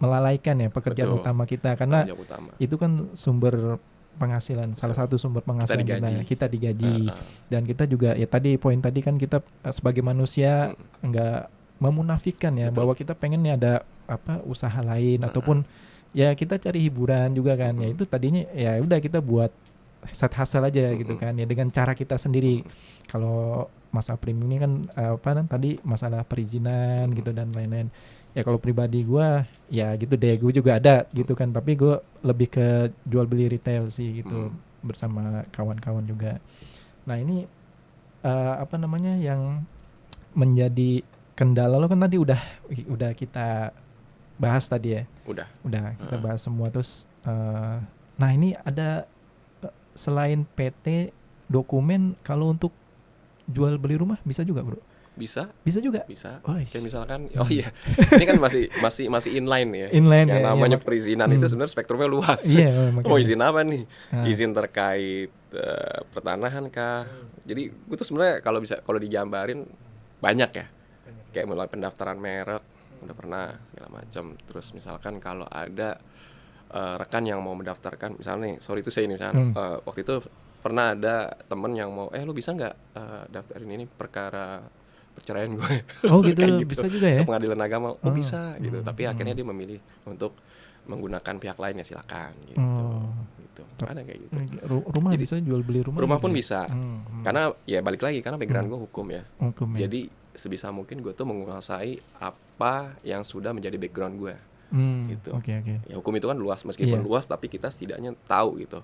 melalaikan ya pekerjaan utama kita, karena itu kan sumber penghasilan. Salah satu sumber penghasilan kita digaji. Dan kita juga ya poin tadi kan kita sebagai manusia nggak memunafikan ya bahwa kita pengennya ada usaha lain ataupun ya kita cari hiburan juga kan. Ya itu tadinya ya udah kita buat side hustle aja gitu kan ya, dengan cara kita sendiri. Kalau Mas Aprim ini kan tadi masalah perizinan gitu dan lain-lain. Ya kalau pribadi gue ya gitu deh, gue juga ada gitu kan, tapi gue lebih ke jual beli retail sih gitu bersama kawan-kawan juga. Nah ini yang menjadi kendala lo kan tadi udah kita bahas tadi ya. Udah kita bahas semua. Terus nah ini ada selain PT dokumen, kalau untuk jual beli rumah bisa juga bro? Bisa juga. Kayak misalkan ini kan masih inline ya. Yang namanya perizinan itu sebenarnya spektrumnya luas. Izin apa nih? Izin terkait pertanahan kah? Jadi gue tuh sebenarnya kalau digambarin banyak ya. Kayak mulai pendaftaran merek udah pernah segala macam. Terus misalkan kalau ada rekan yang mau mendaftarkan, misalnya nih, sorry itu saya ini misalkan waktu itu pernah ada temen yang mau lu bisa nggak daftarin ini perkara perceraian gue. Gitu. Bisa juga ya. Ke pengadilan agama. Bisa gitu. Tapi akhirnya dia memilih untuk menggunakan pihak lain, ya silakan gitu. Gitu. Ada kayak gitu. Rumah jadi, bisa jual beli rumah. Rumah pun bisa. Karena ya balik lagi karena background gue hukum ya. Jadi sebisa mungkin gue tuh menguasai apa yang sudah menjadi background gue. Gitu. Ya hukum itu kan luas, meskipun luas tapi kita setidaknya tahu gitu.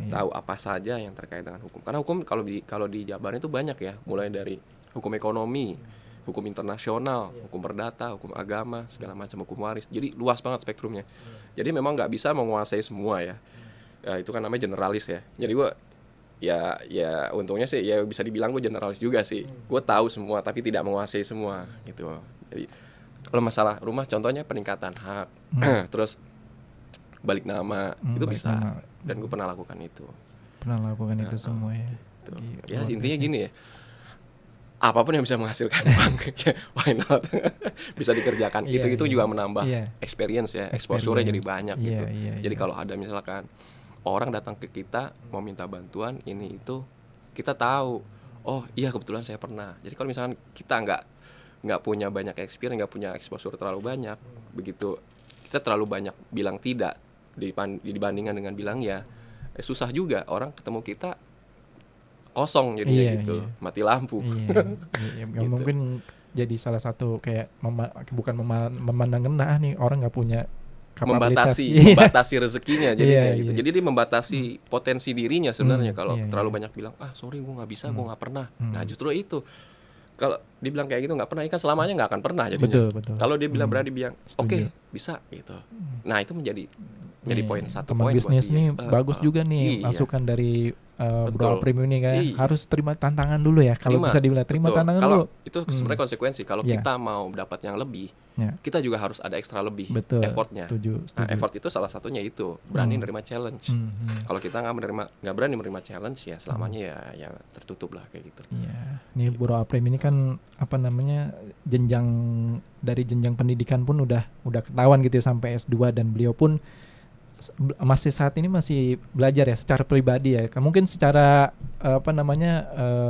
Tahu apa saja yang terkait dengan hukum. Karena hukum kalau dijabarin itu banyak ya, mulai dari hukum ekonomi, hukum internasional, hukum perdata, hukum agama, segala macam, hukum waris. Jadi luas banget spektrumnya. Jadi memang nggak bisa menguasai semua ya. Itu kan namanya generalis ya. Jadi gue ya untungnya sih ya bisa dibilang gue generalis juga sih. Gue tahu semua tapi tidak menguasai semua gitu. Jadi Kalau masalah rumah contohnya peningkatan hak, terus balik nama itu balik bisa, nama. dan gue pernah lakukan itu. Pernah lakukan itu semua ya. Tuh. Gila, Ya luar intinya biasa. gini ya, apapun yang bisa menghasilkan uang, why not? Bisa dikerjakan. Iya, Itu iya. juga menambah Iya. experience ya, exposure-nya jadi banyak Iya, gitu. iya, Jadi iya. kalau ada misalkan orang datang ke kita mau minta bantuan ini itu, kita tahu, oh iya kebetulan saya pernah. Jadi kalau misalkan kita nggak punya banyak experience, nggak punya exposure terlalu banyak, begitu kita terlalu banyak bilang tidak dibandingkan dengan bilang ya, susah juga orang ketemu kita kosong jadinya Iya, gitu, iya. mati lampu. Iya, iya. Gitu. Mungkin jadi salah satu kayak bukan memandang rendah nih orang nggak punya kapabilitas. membatasi rezekinya jadinya Iya, gitu. iya. Jadi dia membatasi potensi dirinya sebenarnya kalau iya, terlalu iya. banyak bilang sorry gue nggak bisa, gue nggak pernah. Hmm. Nah justru itu, kalau dibilang kayak gitu nggak pernah, kan selamanya nggak akan pernah jadinya. Betul, betul. Kalau dia bilang berani bilang Setuju. oke, bisa gitu. Nah itu menjadi poin satu teman poin bisnis buat dia. nih bagus juga nih iya. masukan dari Bro Betul. Aprim ini kan. Iya. Harus terima tantangan dulu ya, kalau bisa dibilang terima betul. tantangan Kalau dulu. itu sebenarnya konsekuensi. Kalau Iya. kita mau dapat yang lebih, Ya. kita juga harus ada ekstra lebih Betul. effortnya. Setuju. Nah, effort itu salah satunya itu berani menerima challenge. Kalau kita nggak berani menerima challenge, ya selamanya ya tertutup lah kayak gitu. Iya. Nih Bro Aprim ini kan apa namanya, dari jenjang pendidikan pun udah ketahuan gitu ya, sampai S2, dan beliau pun masih saat ini masih belajar ya secara pribadi ya. Mungkin secara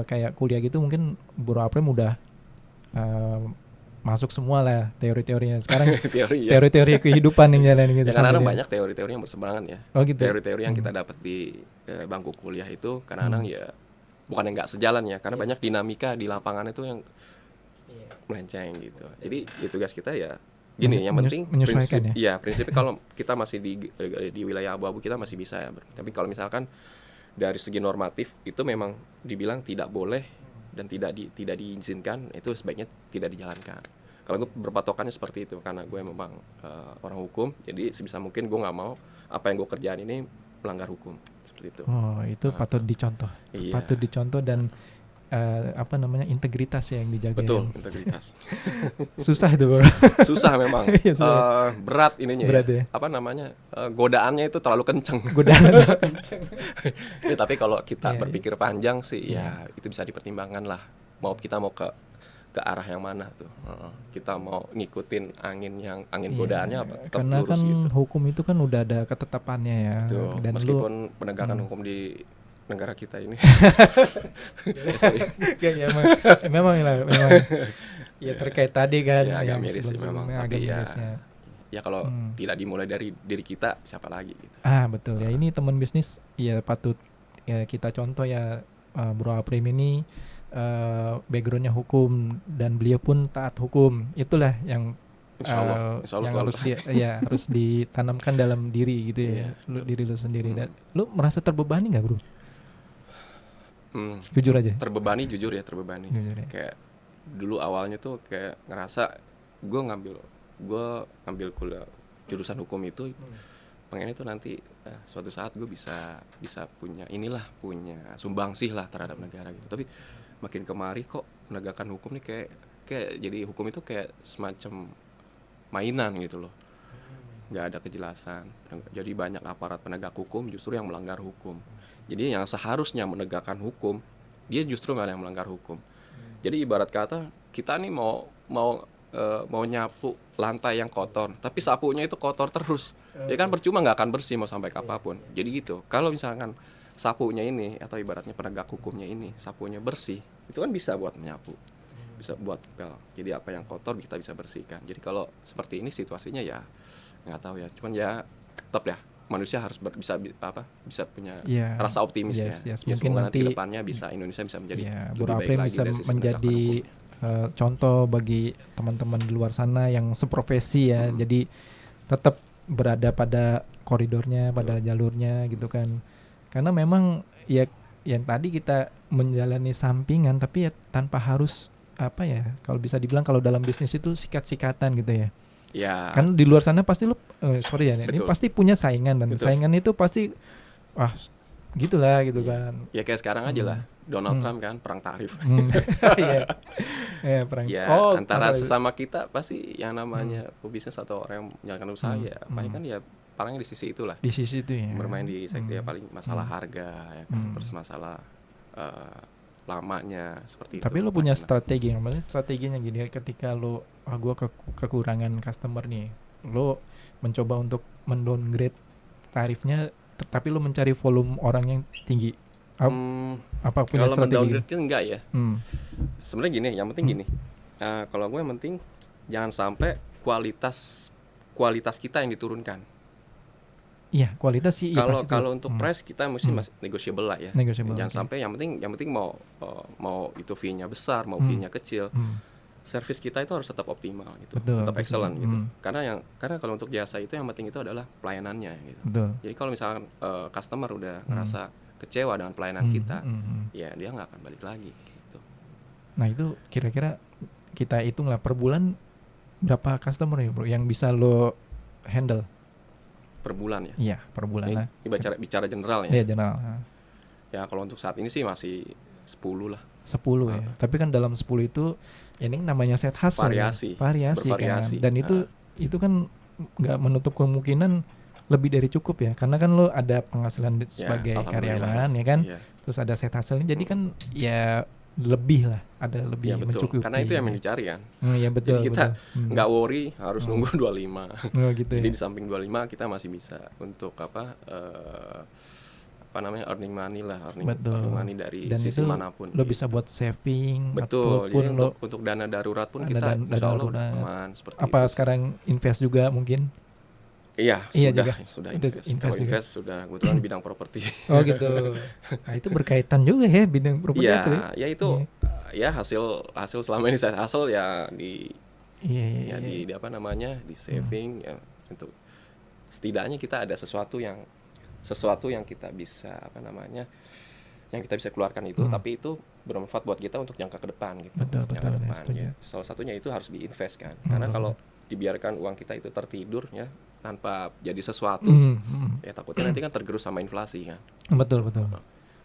kayak kuliah gitu mungkin Bro Aprim udah masuk semua lah teori-teorinya. Sekarang teori-teori kehidupan yang jalan gitu. Ya kadang-kadang banyak teori-teori yang berseberangan ya. Oh gitu. Teori-teori yang kita dapat di bangku kuliah itu kadang-kadang ya bukan yang nggak sejalan ya, karena banyak dinamika di lapangan itu yang melenceng gitu. Jadi ya tugas kita ya gini, yang penting menyesuaikan prinsipnya kalau kita masih di wilayah abu-abu kita masih bisa ya. Tapi kalau misalkan dari segi normatif itu memang dibilang tidak boleh dan tidak diizinkan, itu sebaiknya tidak dijalankan. Kalau gue berpatokannya seperti itu, karena gue memang orang hukum, jadi sebisa mungkin gue nggak mau apa yang gue kerjaan ini melanggar hukum, seperti itu. Oh, itu patut dicontoh. Iya. Patut dicontoh, dan integritas yang dijaga. Betul, integritas. Susah itu, Bro. Susah memang. Berat ininya. Berat ya. Godaannya itu terlalu kenceng. Ya, tapi kalau kita berpikir panjang sih ya itu bisa dipertimbangkan lah. Kita mau ke arah yang mana tuh. Kita mau ngikutin angin godaannya apa tetap karena lurus kan gitu. Hukum itu kan udah ada ketetapannya ya. Betul. Dan meskipun penegakan hukum di negara kita ini memang ya terkait tadi kan ya, agak yang miris sih memang, tapi ya kalau tidak dimulai dari diri kita, siapa lagi gitu. Betul ya, ini teman bisnis ya patut ya kita contoh ya. Bro Aprim ini backgroundnya hukum dan beliau pun taat hukum. Itulah yang Insya Allah yang harus ditanamkan dalam diri gitu ya. Diri lu sendiri. Dan lu merasa terbebani nggak, Bro? Jujur aja. Terbebani. Jujur ya. Kayak dulu awalnya tuh kayak ngerasa gue ngambil kuliah jurusan hukum itu pengen itu nanti suatu saat gue bisa punya sumbangsih lah terhadap negara gitu. Tapi makin kemari kok penegakan hukum nih kayak jadi hukum itu kayak semacam mainan gitu loh. Nggak ada kejelasan. Jadi banyak aparat penegak hukum justru yang melanggar hukum. Jadi yang seharusnya menegakkan hukum, dia justru malah yang melanggar hukum. Jadi ibarat kata kita nih mau nyapu lantai yang kotor, tapi sapunya itu kotor terus. Ya kan percuma, nggak akan bersih mau sampai kapanpun. Jadi gitu. Kalau misalkan sapunya ini atau ibaratnya penegak hukumnya ini sapunya bersih, itu kan bisa buat menyapu, bisa buat pel. Jadi apa yang kotor kita bisa bersihkan. Jadi kalau seperti ini situasinya ya nggak tahu ya. Cuman ya tetap ya, manusia harus bisa punya rasa optimis ya. Mungkin nanti kedepannya Indonesia bisa menjadi lebih baik lagi bisa dari sisi menjadi contoh bagi teman-teman di luar sana yang seprofesi ya. Jadi tetap berada pada koridornya, pada jalurnya gitu kan. Karena memang ya yang tadi kita menjalani sampingan, tapi ya tanpa harus kalau bisa dibilang kalau dalam bisnis itu sikat-sikatan gitu ya. Ya. Kan di luar sana pasti ini pasti punya saingan, dan saingan itu pasti gitulah gitu Iya. kan. Ya kayak sekarang aja lah, Donald Trump kan perang tarif. Iya. Perang. Ya antara masalah itu. sesama kita pasti yang namanya pebisnis atau orang yang menjalankan usaha ya paling kan ya perangnya di sisi itulah. Di sisi itu ya. Bermain di sektor ya paling masalah harga ya kan, terus masalah lamanya seperti itu. Tapi lo punya Nah, strategi, maksudnya strateginya gini, ketika lo gua kekurangan customer nih, lo mencoba untuk mendowngrade tarifnya, tapi lo mencari volume orang yang tinggi. Apa punya kalau strategi? mendowngrade kan enggak ya. Sebenarnya gini, yang penting gini. Kalau gue yang penting jangan sampai kualitas kita yang diturunkan. Iya, kualitas sih. Kalau untuk price kita mesti masih negotiable lah ya. Negotiable, Jangan sampai yang penting mau itu fee-nya besar, mau fee-nya kecil. Service kita itu harus tetap optimal gitu, tetap excellent gitu. Karena kalau untuk jasa itu yang penting itu adalah pelayanannya gitu. Betul. Jadi kalau misalkan customer udah ngerasa kecewa dengan pelayanan kita, ya dia nggak akan balik lagi gitu. Nah itu kira-kira kita hitung lah per bulan berapa customer ya bro yang bisa lo handle per bulan ya? Iya per bulan lah. Ini bicara general ya? Iya general. Ya kalau untuk saat ini sih masih 10 lah. 10 ya. Tapi kan dalam 10 itu ini namanya set hustle. Variasi kan. Dan itu kan nggak menutup kemungkinan lebih dari cukup ya. Karena kan lo ada penghasilan sebagai karyawan ya kan. Terus ada set hustle ini jadi kan ya lebih lah, ada lebih ya, mencukupi. Karena itu yang dicari kan. Iya betul. Jadi kita nggak worry harus nunggu 25. Gitu Jadi ya. di samping 25 kita masih bisa untuk earning money lah, earning money dari dan sisi itu manapun. Lo bisa buat saving. Betul. Jadi untuk dana darurat pun kita insya Allah aman seperti apa itu. Sekarang invest juga mungkin? Iya sudah invest. Kalau invest sudah kebetulan di bidang properti. Oh gitu. Nah itu berkaitan juga ya bidang properti. Ya itu ya hasil selama ini saya hasil ya di di apa namanya di saving ya untuk setidaknya kita ada sesuatu yang kita bisa yang kita bisa keluarkan itu tapi itu bermanfaat buat kita untuk jangka ke depan gitu. Betul, ya. Salah satunya itu harus diinvest kan. Karena kalau dibiarkan uang kita itu tertidur ya tanpa jadi sesuatu ya takutnya nanti kan tergerus sama inflasi kan. Betul.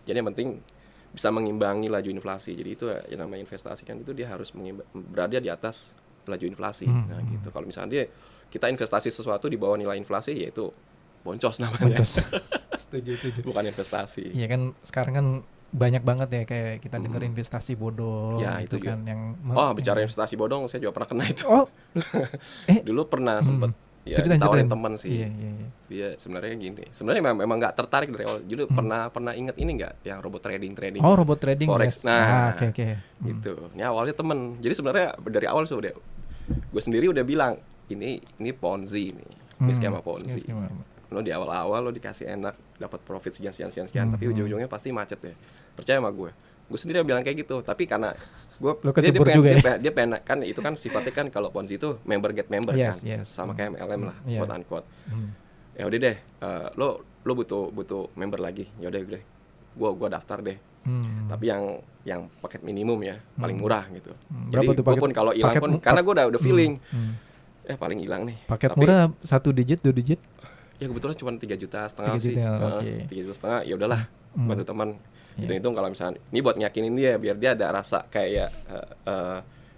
Jadi yang penting bisa mengimbangi laju inflasi. Jadi itu yang namanya investasi kan itu dia harus berada di atas laju inflasi. Nah gitu. Kalau misalnya kita investasi sesuatu di bawah nilai inflasi ya itu boncos namanya. Setuju. Bukan investasi. Iya kan sekarang kan banyak banget ya kayak kita dengar investasi bodong ya, itu kan yang bicara investasi bodong saya juga pernah kena itu. Dulu pernah sempet ditawarin teman sih. Iya. Dia sebenarnya gini. Sebenarnya memang nggak tertarik dari awal. Dulu pernah ingat ini nggak yang robot trading. Oh, robot trading forex. Yes. Oke. Gitu. Ini awalnya temen. Jadi sebenarnya dari awal sudah gue sendiri udah bilang ini Ponzi nih. Ini skema Ponzi. Lo di awal-awal lo dikasih enak dapat profit sekian tapi ujung-ujungnya pasti macet ya. Percaya sama gue sendiri bilang kayak gitu, tapi karena dia pengen kan itu kan sifatnya kan kalau Ponzi itu member get member kan sama kayak MLM lah quote unquote. Ya udah deh lo butuh member lagi, ya udah gue daftar deh. Tapi yang paket minimum ya paling murah gitu. Jadi gue pun kalau hilang pun karena gue udah feeling paling hilang nih paket murah 1 digit 2 digit ya kebetulan cuma 3,5 juta sih. 3,5 juta ya udahlah bantu teman. Hitung kalau misalnya ini buat nyakinin dia biar dia ada rasa kayak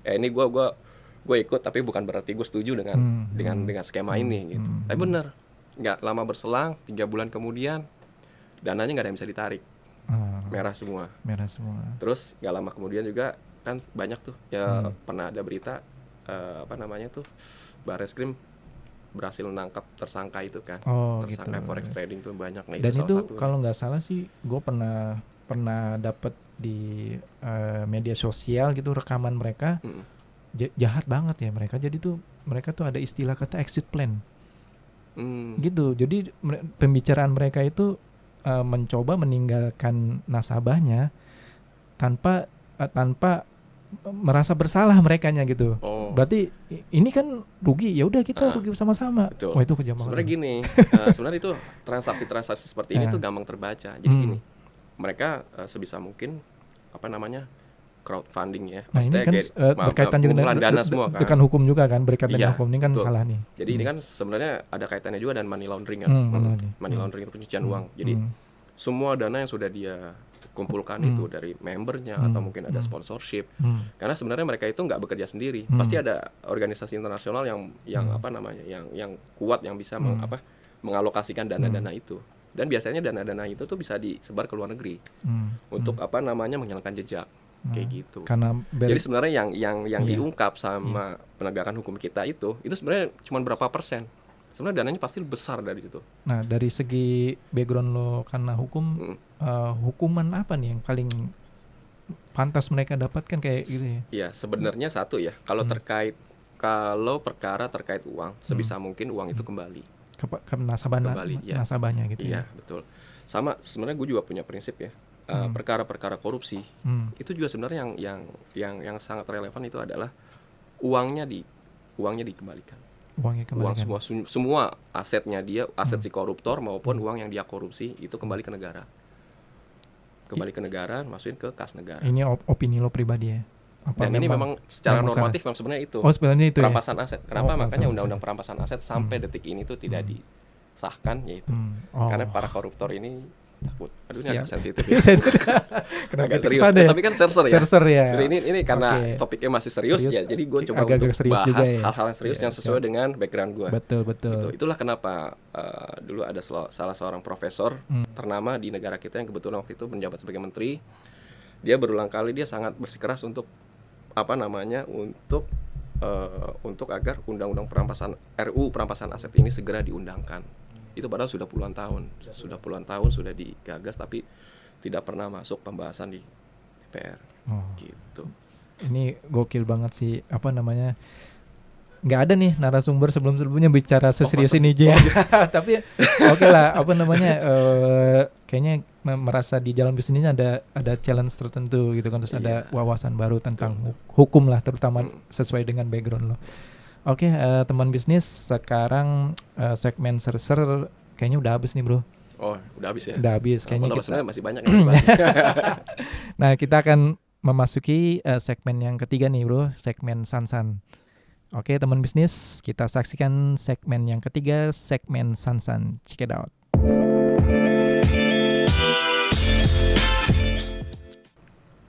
ini gue ikut tapi bukan berarti gue setuju dengan skema ini gitu. Tapi bener nggak lama berselang 3 bulan kemudian dananya nggak ada yang bisa ditarik. Merah semua. Terus nggak lama kemudian juga kan banyak tuh ya pernah ada berita Barreskrim berhasil menangkap tersangka itu kan. Tersangka gitu. Forex trading tuh banyak. Nah, dan itu kalau nggak salah sih gue pernah dapet di media sosial gitu rekaman mereka. Jahat banget ya mereka. Jadi tuh mereka tuh ada istilah kata exit plan gitu. Jadi pembicaraan mereka itu mencoba meninggalkan nasabahnya tanpa merasa bersalah merekanya gitu. Berarti ini kan rugi, ya udah kita rugi sama-sama. Betul. Wah itu kejam banget. Sebenarnya gini, sebenarnya itu transaksi seperti ini tuh gampang terbaca. Jadi gini, mereka sebisa mungkin crowdfunding ya. Nah ini kan berkaitan juga dengan hukum juga kan, berkaitan dengan hukum ini kan betul. Salah nih. Jadi ini kan sebenarnya ada kaitannya juga dengan money laundering kan. Money laundering itu pencucian uang. Jadi semua dana yang sudah dia kumpulkan itu dari membernya atau mungkin ada sponsorship. Karena sebenarnya mereka itu nggak bekerja sendiri, pasti ada organisasi internasional yang apa namanya, yang kuat yang bisa mengalokasikan dana-dana itu. Dan biasanya dana-dana itu tuh bisa disebar ke luar negeri untuk apa namanya menghilangkan jejak kayak gitu. Karena jadi sebenarnya yang diungkap sama penegakan hukum kita itu sebenarnya cuma berapa persen. Sebenarnya dananya pasti besar dari itu. Nah, dari segi background lo karena hukum, hukuman apa nih yang paling pantas mereka dapatkan kayak gitu ya? Iya, sebenarnya satu ya, kalau perkara terkait uang, sebisa mungkin uang itu kembali ke nasabahnya gitu. Iya, betul. Sama sebenarnya gue juga punya prinsip ya. Perkara-perkara korupsi itu juga sebenarnya yang sangat relevan itu adalah uangnya dikembalikan. Uang semua asetnya dia, aset si koruptor maupun uang yang dia korupsi itu kembali ke negara. Masukin ke kas negara. Ini opini lo pribadi ya? Dan ini memang secara normatif memang sebenarnya itu. Sebenarnya itu perampasan aset. Kenapa makanya undang-undang perampasan aset sampai detik ini tuh tidak disahkan yaitu karena para koruptor ini takut. Aduh, ini agak sensitif ya. Agak serius. Tapi kan serser ya. Ini karena topiknya masih serius ya. Jadi gue coba untuk bahas hal-hal yang serius yang sesuai dengan background gue. Betul. Itulah kenapa dulu ada salah seorang profesor ternama di negara kita yang kebetulan waktu itu menjabat sebagai menteri. Dia berulang kali dia sangat bersikeras untuk untuk agar undang-undang perampasan aset ini segera diundangkan. Itu padahal sudah puluhan tahun sudah digagas tapi tidak pernah masuk pembahasan di DPR. Gitu. Ini gokil banget sih, nggak ada nih narasumber sebelumnya bicara seserius ini aja. Tapi oke lah, kayaknya merasa di jalan bisnisnya ada challenge tertentu gitu kan, terus ada wawasan baru tentang hukum lah, terutama sesuai dengan background lo. Oke, teman bisnis, sekarang segmen serser kayaknya udah habis nih bro. Oh, udah habis ya? Udah habis, kayaknya kita masih banyak yang dibahas. Nah, kita akan memasuki segmen yang ketiga nih bro, segmen Sansan. Oke, teman bisnis, kita saksikan segmen yang ketiga, segmen Sansan. Check it out.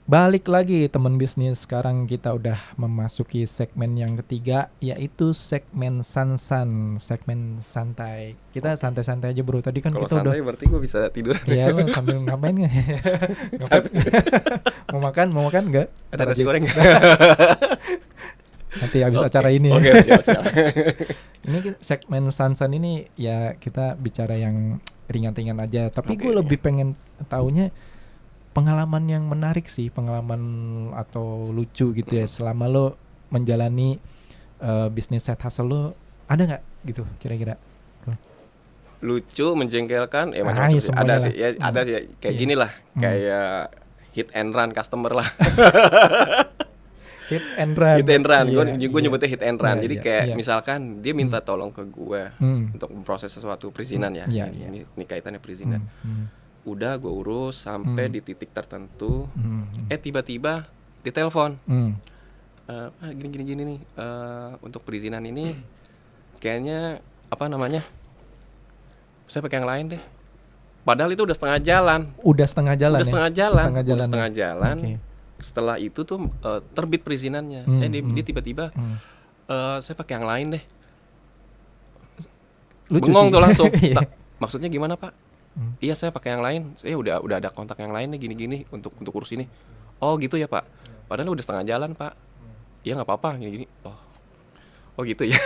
Balik lagi teman bisnis, sekarang kita udah memasuki segmen yang ketiga, yaitu segmen Sansan, segmen santai. Kita santai-santai aja bro, tadi kan kalau kita santai udah berarti gue bisa tidur. Iya, lo sambil ngapain nggak? Mau makan nggak? Ada nasi goreng. Nanti habis acara ini ya. Oke, siap. Ini segmen Sansan ini ya kita bicara yang ringan-ringan aja, tapi gue lebih pengen taunya pengalaman yang menarik sih, pengalaman atau lucu gitu ya selama lo menjalani bisnis side hustle lo, ada nggak gitu kira-kira? Lucu, menjengkelkan, macam-macam ada sih. Ya, ada sih kayak gini lah, kayak hit and run customer lah. Hit and run. Gue nyebutnya hit and run. Jadi kayak misalkan dia minta tolong ke gue untuk memproses sesuatu perizinan ya. Ini kaitannya perizinan. Udah gue urus sampai di titik tertentu, tiba-tiba ditelepon, gini nih, untuk perizinan ini kayaknya saya pakai yang lain deh. Padahal itu udah setengah jalan. Udah setengah jalan. Okay. Setelah itu tuh terbit perizinannya. Dia tiba-tiba saya pakai yang lain deh. Lucu bengong sih. Tuh langsung. Maksudnya gimana Pak? Iya saya pakai yang lain. Saya udah ada kontak yang lain nih gini-gini untuk urus ini. Oh gitu ya Pak. Padahal udah setengah jalan Pak. Iya nggak apa-apa gini-gini. Oh gitu ya.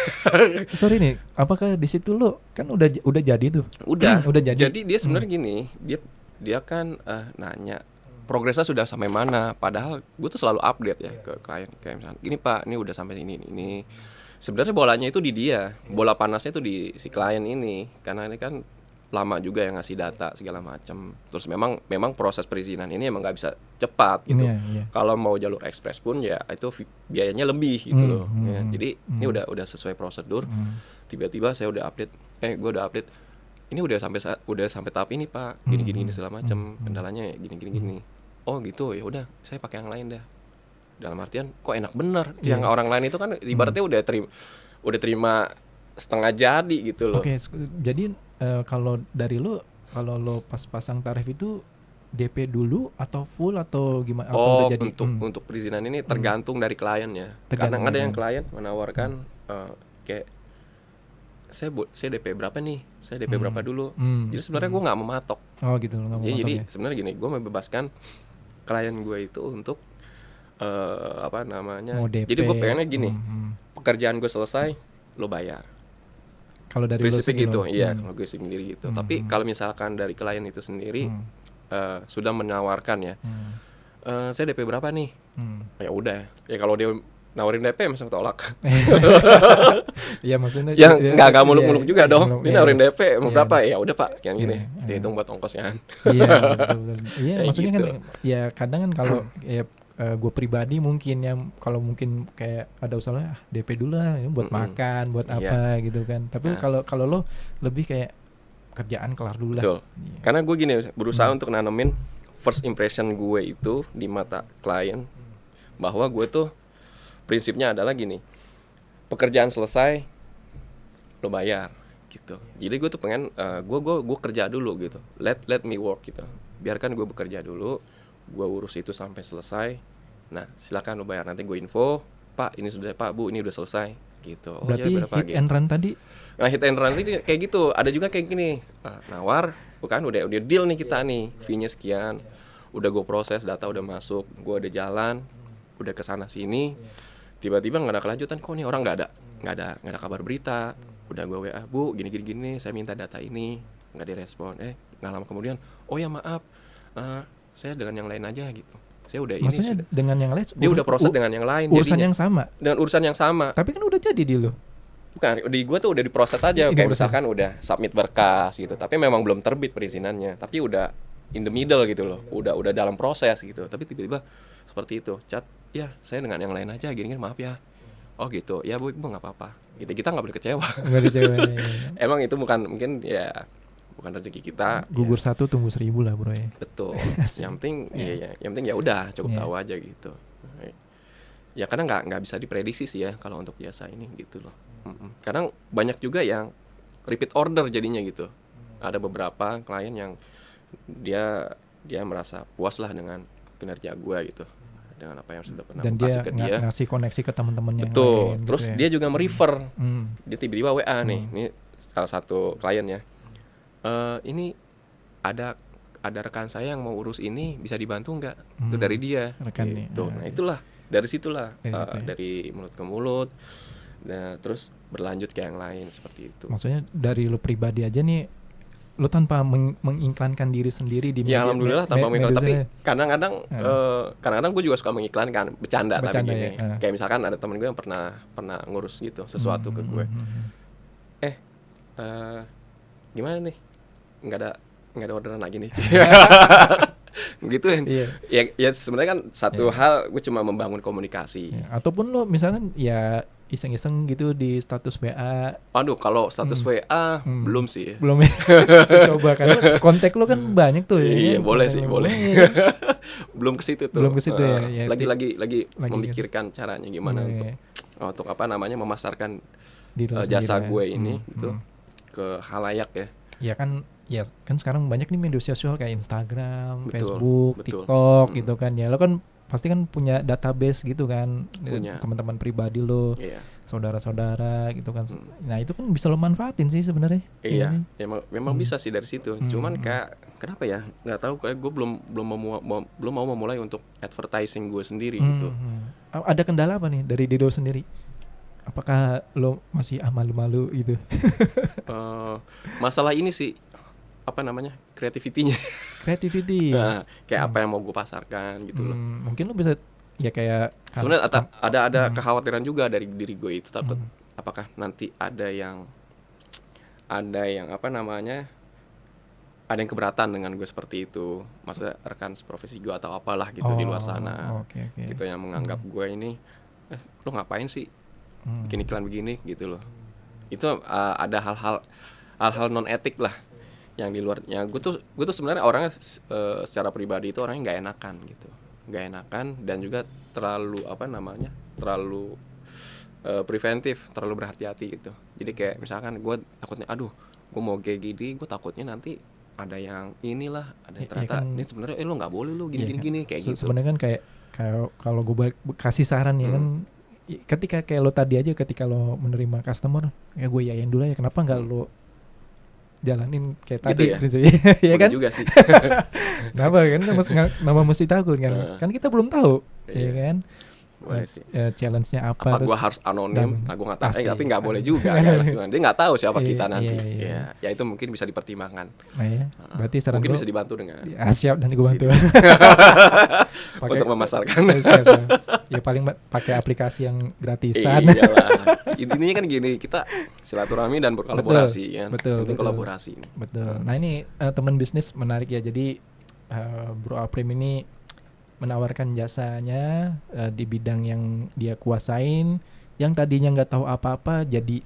Sorry nih, apakah di situ lo kan udah jadi tuh? Udah jadi. Jadi dia sebenarnya gini, dia kan nanya progresnya sudah sampai mana. Padahal gue tuh selalu update ya ke klien. Kayak misalnya, gini Pak, ini udah sampai ini. Sebenarnya bolanya itu di dia, bola panasnya itu di si klien ini, karena ini kan lama juga yang ngasih data segala macam. Terus memang proses perizinan ini emang nggak bisa cepat gitu. Kalau mau jalur ekspres pun ya itu biayanya lebih gitu loh. Ya, jadi ini udah sesuai prosedur. Tiba-tiba saya udah update, gue udah update. Ini udah sampai tahap ini Pak, gini segala macam. Kendalanya gini. Oh gitu ya udah, saya pakai yang lain dah. Dalam artian kok enak bener. Yang orang lain itu kan ibaratnya udah terima setengah jadi gitu loh. Oke, jadi kalau dari lu kalau lo pas pasang tarif itu DP dulu atau full atau gimana atau Oh, udah jadi? untuk perizinan ini tergantung dari kliennya. Tergantung Kadang ada dari yang klien. klien menawarkan kayak saya DP berapa nih? Saya DP berapa dulu? Jadi sebenarnya gue nggak mematok. Oh gitu, lo nggak mau Jadi mantap ya? sebenarnya gini, gue membebaskan klien gue itu untuk apa namanya? Mau DP. Jadi gue pengennya gini, pekerjaan gue selesai, lo bayar. Kalau dari lo Prinsipnya sendiri gitu, lo. iya kalau gue sendiri gitu. Tapi kalau misalkan dari klien itu sendiri sudah menawarkan ya, saya DP berapa nih? Ya udah, ya kalau dia nawarin DP masa tolak. Iya maksudnya. Ya nggak muluk-muluk juga dong. Dia nawarin Iya. DP mau berapa? Ya udah Pak, sekian gini. Dihitung buat ongkosnya. Iya betul. Iya Kayak maksudnya gitu. kan ya kadang kan kalau ya gue pribadi mungkin ya kalau mungkin kayak ada usaha DP dulu lah ya, buat makan buat Iya. apa gitu kan. Tapi kalau lo lebih kayak kerjaan kelar dulu lah. Betul. Karena gue gini berusaha untuk nanemin first impression gue itu di mata klien bahwa gue tuh prinsipnya adalah gini, pekerjaan selesai lo bayar gitu. Jadi gue tuh pengen gue kerja dulu gitu. Let me work gitu. Biarkan gue bekerja dulu, gue urus itu sampai selesai. Nah silakan lo bayar, nanti gue info, Pak ini sudah, Pak Bu ini udah selesai gitu. Oh, Berarti ya, berapa, hit and run tadi? Nah hit and run itu kayak gitu. Ada juga kayak gini, nawar, bukan udah deal nih kita nih, fee-nya sekian, udah gue proses, data udah masuk, gue udah jalan, udah kesana sini, tiba-tiba nggak ada kelanjutan, kok nih orang nggak ada kabar berita, udah gue WA, Bu gini, saya minta data ini, nggak direspon, nggak lama kemudian, oh ya maaf, saya dengan yang lain aja gitu, saya udah Maksudnya ini sudah, dengan yang lain dia udah proses dengan yang lain, urusan jadinya. yang sama. Dengan urusan yang sama. Tapi kan udah jadi di lo. Bukan, di gue tuh udah diproses aja, kayak misalkan udah submit berkas gitu, tapi memang belum terbit perizinannya, tapi udah in the middle gitu loh, udah dalam proses gitu, tapi tiba-tiba seperti itu, chat, ya saya dengan yang lain aja, gini maaf ya, oh gitu, ya bu nggak apa-apa, gitu kita nggak boleh kecewa. Emang itu bukan mungkin ya bukan rezeki kita. Gugur ya. 1 tumbuh 1000 lah bro ya. Betul. Yang penting yang penting ya udah cukup tahu aja gitu. Ya karena nggak bisa diprediksi sih ya kalau untuk jasa ini gitu loh. Kadang banyak juga yang repeat order jadinya gitu. Ada beberapa klien yang dia merasa puas lah dengan kinerja gue gitu, dengan apa yang sudah pernah dan kasih ke dia. Ngasih koneksi ke teman-teman yang Betul. lain. Terus gitu ya. dia juga merefer. Dia tiba-tiba WA nih, ini salah satu klien ya. Ini ada rekan saya yang mau urus ini, bisa dibantu nggak? Itu dari dia. Rekan gitu. Nah itulah dari situlah ya. dari mulut ke mulut. Nah terus berlanjut ke yang lain seperti itu. Maksudnya dari lo pribadi aja nih, lo tanpa mengiklankan diri sendiri di media. Ya alhamdulillah tanpa mengiklan. Tapi kadang-kadang gue juga suka mengiklankan, bercanda tapi gini. Ya. Kayak misalkan ada temen gue yang pernah ngurus gitu sesuatu ke gue. Gimana nih? Nggak ada orderan lagi nih. Gitu kan. Ya sebenarnya kan satu hal gue cuma membangun komunikasi. Ataupun lo misalkan ya iseng-iseng gitu di status WA. Aduh, kalau status WA belum sih. Belum ya. Coba kan kontak lo kan banyak tuh ya. Iya, boleh sih, boleh. Belum ke situ tuh. Belum ke situ ya. Lagi memikirkan caranya gimana untuk apa namanya memasarkan jasa gue ini gitu ke halayak ya. Ya kan sekarang banyak nih media sosial kayak Instagram, betul, Facebook, TikTok gitu kan ya. Lo kan pasti kan punya database gitu kan, teman-teman pribadi lo, saudara-saudara gitu kan. Nah itu kan bisa lo manfaatin sih sebenarnya. Iya, memang bisa sih dari situ. Cuman kayak kenapa ya? Nggak tahu, kayak gue belum mau memulai untuk advertising gue sendiri gitu. Ada kendala apa nih dari diri lo sendiri? Apakah lo masih malu-malu gitu? Masalah ini sih apa namanya kreativitinya. Nah, kayak apa yang mau gue pasarkan gitu loh. Mungkin lo bisa ya kayak sebenarnya ada kekhawatiran juga dari diri gue itu, takut apakah nanti ada yang apa namanya ada yang keberatan dengan gue seperti itu, maksudnya rekan seprofesi gue atau apalah gitu di luar sana. Gitu yang menganggap gue ini lo ngapain sih bikin iklan begini gitu loh. Itu ada hal-hal non etik lah yang di luarnya. Gue tuh sebenarnya orangnya secara pribadi itu orangnya nggak enakan dan juga terlalu preventif, terlalu berhati-hati gitu. Jadi kayak misalkan gue takutnya gue mau kayak gini, gue takutnya nanti ada yang inilah, ada yang Iya ternyata kan. ini sebenarnya lo nggak boleh lo gini Iya gini kan. gini kayak gitu. Sebenarnya kan kayak kalau gue kasih saran ya kan, ketika kayak lo tadi aja, ketika lo menerima customer ya gue yain dulu ya, kenapa nggak lo jalanin kayak Gitu tadi ya? prinsipnya ya Boleh kan. juga sih. Kenapa kan nama mesti takut kan kita belum tahu ya Iya, kan. boleh sih. Challenge-nya Apa apa gua terus harus anonim? dan Nah, gua nggak tahu. asik. Tapi nggak boleh juga kan. Dia nggak tahu siapa kita nanti. Iya. Ya itu mungkin bisa dipertimbangkan. Nah ya, berarti saran Mungkin gue bisa dibantu dengan siap, dan gue bantu. untuk memasarkan. siap. Ya paling pakai aplikasi yang gratisan. Iyalah. Intinya kan gini, kita silaturahmi dan berkolaborasi kan. Betul. Penting kolaborasi. Betul. Nah ini teman bisnis menarik ya. Jadi Bro Aprim ini menawarkan jasanya di bidang yang dia kuasain, yang tadinya nggak tahu apa-apa jadi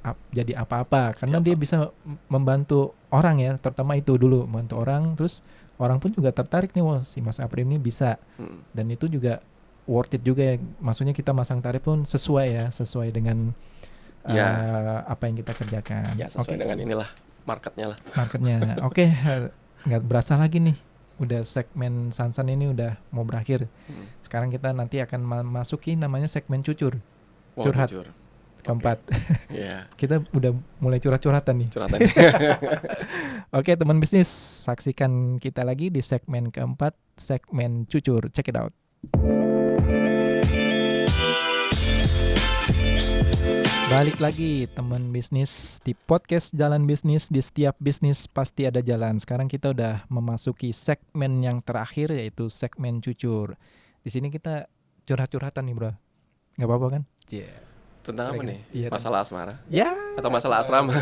apa-apa, karena dia bisa membantu orang ya, terutama itu dulu membantu orang, terus orang pun juga tertarik nih, wah si Mas Aprim ini bisa, dan itu juga worth it juga ya, maksudnya kita masang tarif pun sesuai dengan apa yang kita kerjakan. Ya sesuai dengan inilah marketnya. Oke, nggak berasa lagi nih, udah segmen Sansan ini udah mau berakhir. Sekarang kita nanti akan memasuki namanya segmen curhat keempat. Yeah. Kita udah mulai curhat-curhatan nih. Oke, teman bisnis, saksikan kita lagi di segmen keempat, segmen cucur. Check it out. Balik lagi teman bisnis di podcast Jalan Bisnis. Di setiap bisnis pasti ada jalan. Sekarang kita udah memasuki segmen yang terakhir, yaitu segmen cucur. Di sini kita curhat-curhatan nih, bro. Nggak apa-apa kan? Yeah. Tentang apa nih? Masalah asmara? Ya. Atau masalah asrama?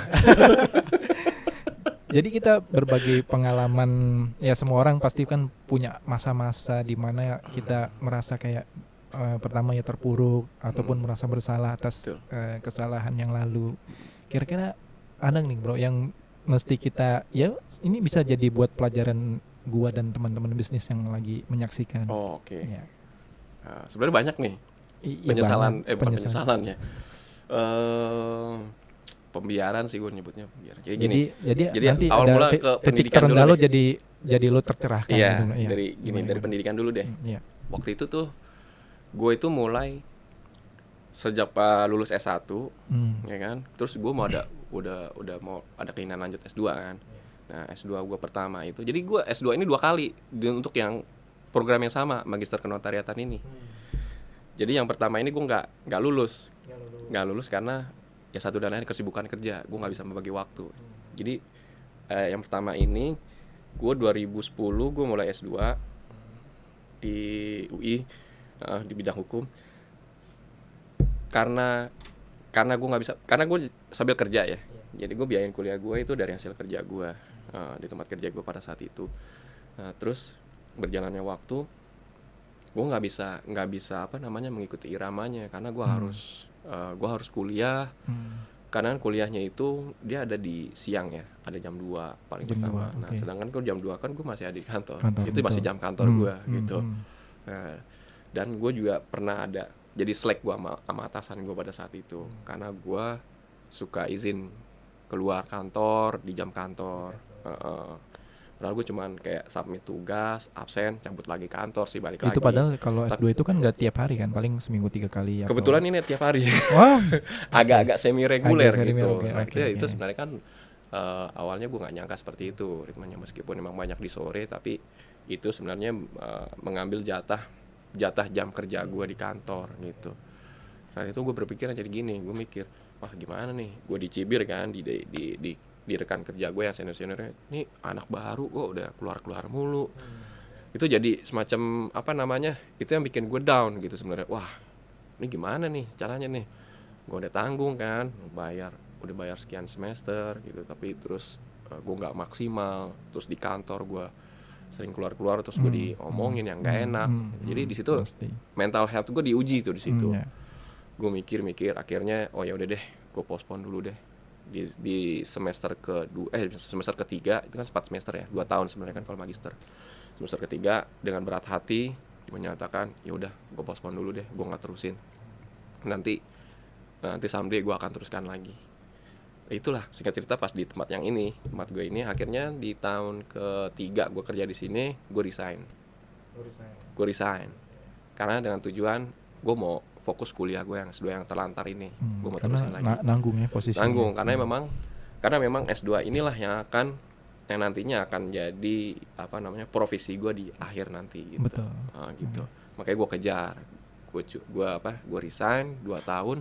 Jadi kita berbagi pengalaman. Ya semua orang pasti kan punya masa-masa di mana kita merasa kayak pertama ya terpuruk ataupun merasa bersalah atas kesalahan yang lalu. Kira-kira ada nih bro yang mesti kita, ya ini bisa jadi buat pelajaran gua dan teman-teman bisnis yang lagi menyaksikan. Oke. Ya. Sebenarnya banyak nih penyesalan ya. Pembiaran sih gue nyebutnya pembiaran. Jadi nanti awal mula ke pendidikan dulu. Lo jadi lo tercerahkan. Iya, gitu. Dari pendidikan dulu deh. Iya. Waktu itu tuh gue itu mulai sejak lulus S1, ya kan. Terus gue mau udah mau ada keinginan lanjut S2 kan. Nah, S2 gue pertama itu. Jadi gue S2 ini 2 kali untuk yang program yang sama, Magister Kenotariatan ini. Jadi yang pertama ini gue nggak lulus karena ya satu dan lain kesibukan kerja, gue nggak bisa membagi waktu. Jadi yang pertama ini gue 2010 gue mulai S2 di UI. Di bidang hukum, karena gue nggak bisa, karena gue sambil kerja ya, jadi gue biayain kuliah gue itu dari hasil kerja gue di tempat kerja gue pada saat itu. Terus berjalannya waktu, gue nggak bisa mengikuti iramanya, karena gue harus kuliah, karena kuliahnya itu dia ada di siang ya, ada jam 2 paling pertama. Nah sedangkan kalau jam 2 kan gue masih ada di kantor itu masih jam kantor gue gitu. Dan gue juga pernah ada jadi slack gue sama atasan gue pada saat itu, karena gue suka izin keluar kantor di jam kantor. Padahal gue cuman kayak submit tugas, absen, cabut lagi kantor sih, balik lagi. Itu padahal kalau S2 itu kan nggak tiap hari kan, paling seminggu 3 kali. Kebetulan ini tiap hari. Wah. agak semi reguler gitu. Itu sebenarnya kan awalnya gue nggak nyangka seperti itu ritmenya, meskipun memang banyak di sore, tapi itu sebenarnya mengambil jatah jam kerja gue di kantor gitu. Saat itu gue berpikiran jadi gini, gue mikir, wah gimana nih, gue dicibir kan di rekan kerja gue yang senior-seniornya, ini anak baru kok udah keluar mulu. Itu jadi semacam itu yang bikin gue down gitu sebenarnya. Wah ini gimana nih caranya nih, gue udah tanggung kan, udah bayar sekian semester gitu, tapi terus gue nggak maksimal. Terus di kantor gue sering keluar terus gue diomongin yang nggak enak. Jadi di situ mental health gue diuji tuh di situ. Gue mikir akhirnya oh ya udah deh, gue postpone dulu deh di semester semester ketiga. Itu kan 4 semester ya, 2 tahun sebenarnya kan kalau magister. Semester ketiga dengan berat hati menyatakan ya udah gue postpone dulu deh, gue nggak terusin, nanti someday gue akan teruskan lagi. itulah singkat cerita pas di tempat gue ini akhirnya di tahun ketiga gue kerja di sini gue resign karena dengan tujuan gue mau fokus kuliah gue yang S2 yang terlantar ini gue mau terusin lagi nanggung ya posisinya karena memang S2 inilah yang nantinya akan jadi profesi gue di akhir nanti gitu. Betul. Gitu. Makanya gue kejar gue resign 2 tahun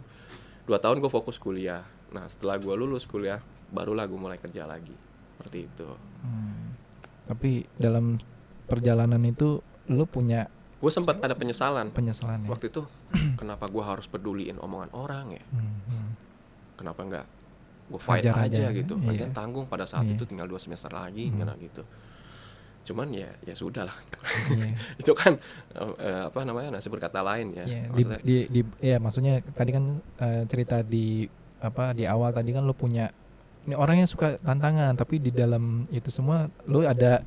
gue fokus kuliah. Nah setelah gue lulus kuliah barulah gue mulai kerja lagi seperti itu. Tapi dalam perjalanan itu lo punya gue sempat ada penyesalan ya? Waktu itu kenapa gue harus peduliin omongan orang ya? Kenapa enggak gue fight aja gitu? Lagian tanggung pada saat itu tinggal 2 semester lagi gitu. Cuman ya sudah lah. Itu kan nasib berkata lain ya. Maksudnya tadi kan cerita di awal tadi kan lo punya ini orang yang suka tantangan, tapi di dalam itu semua lo ada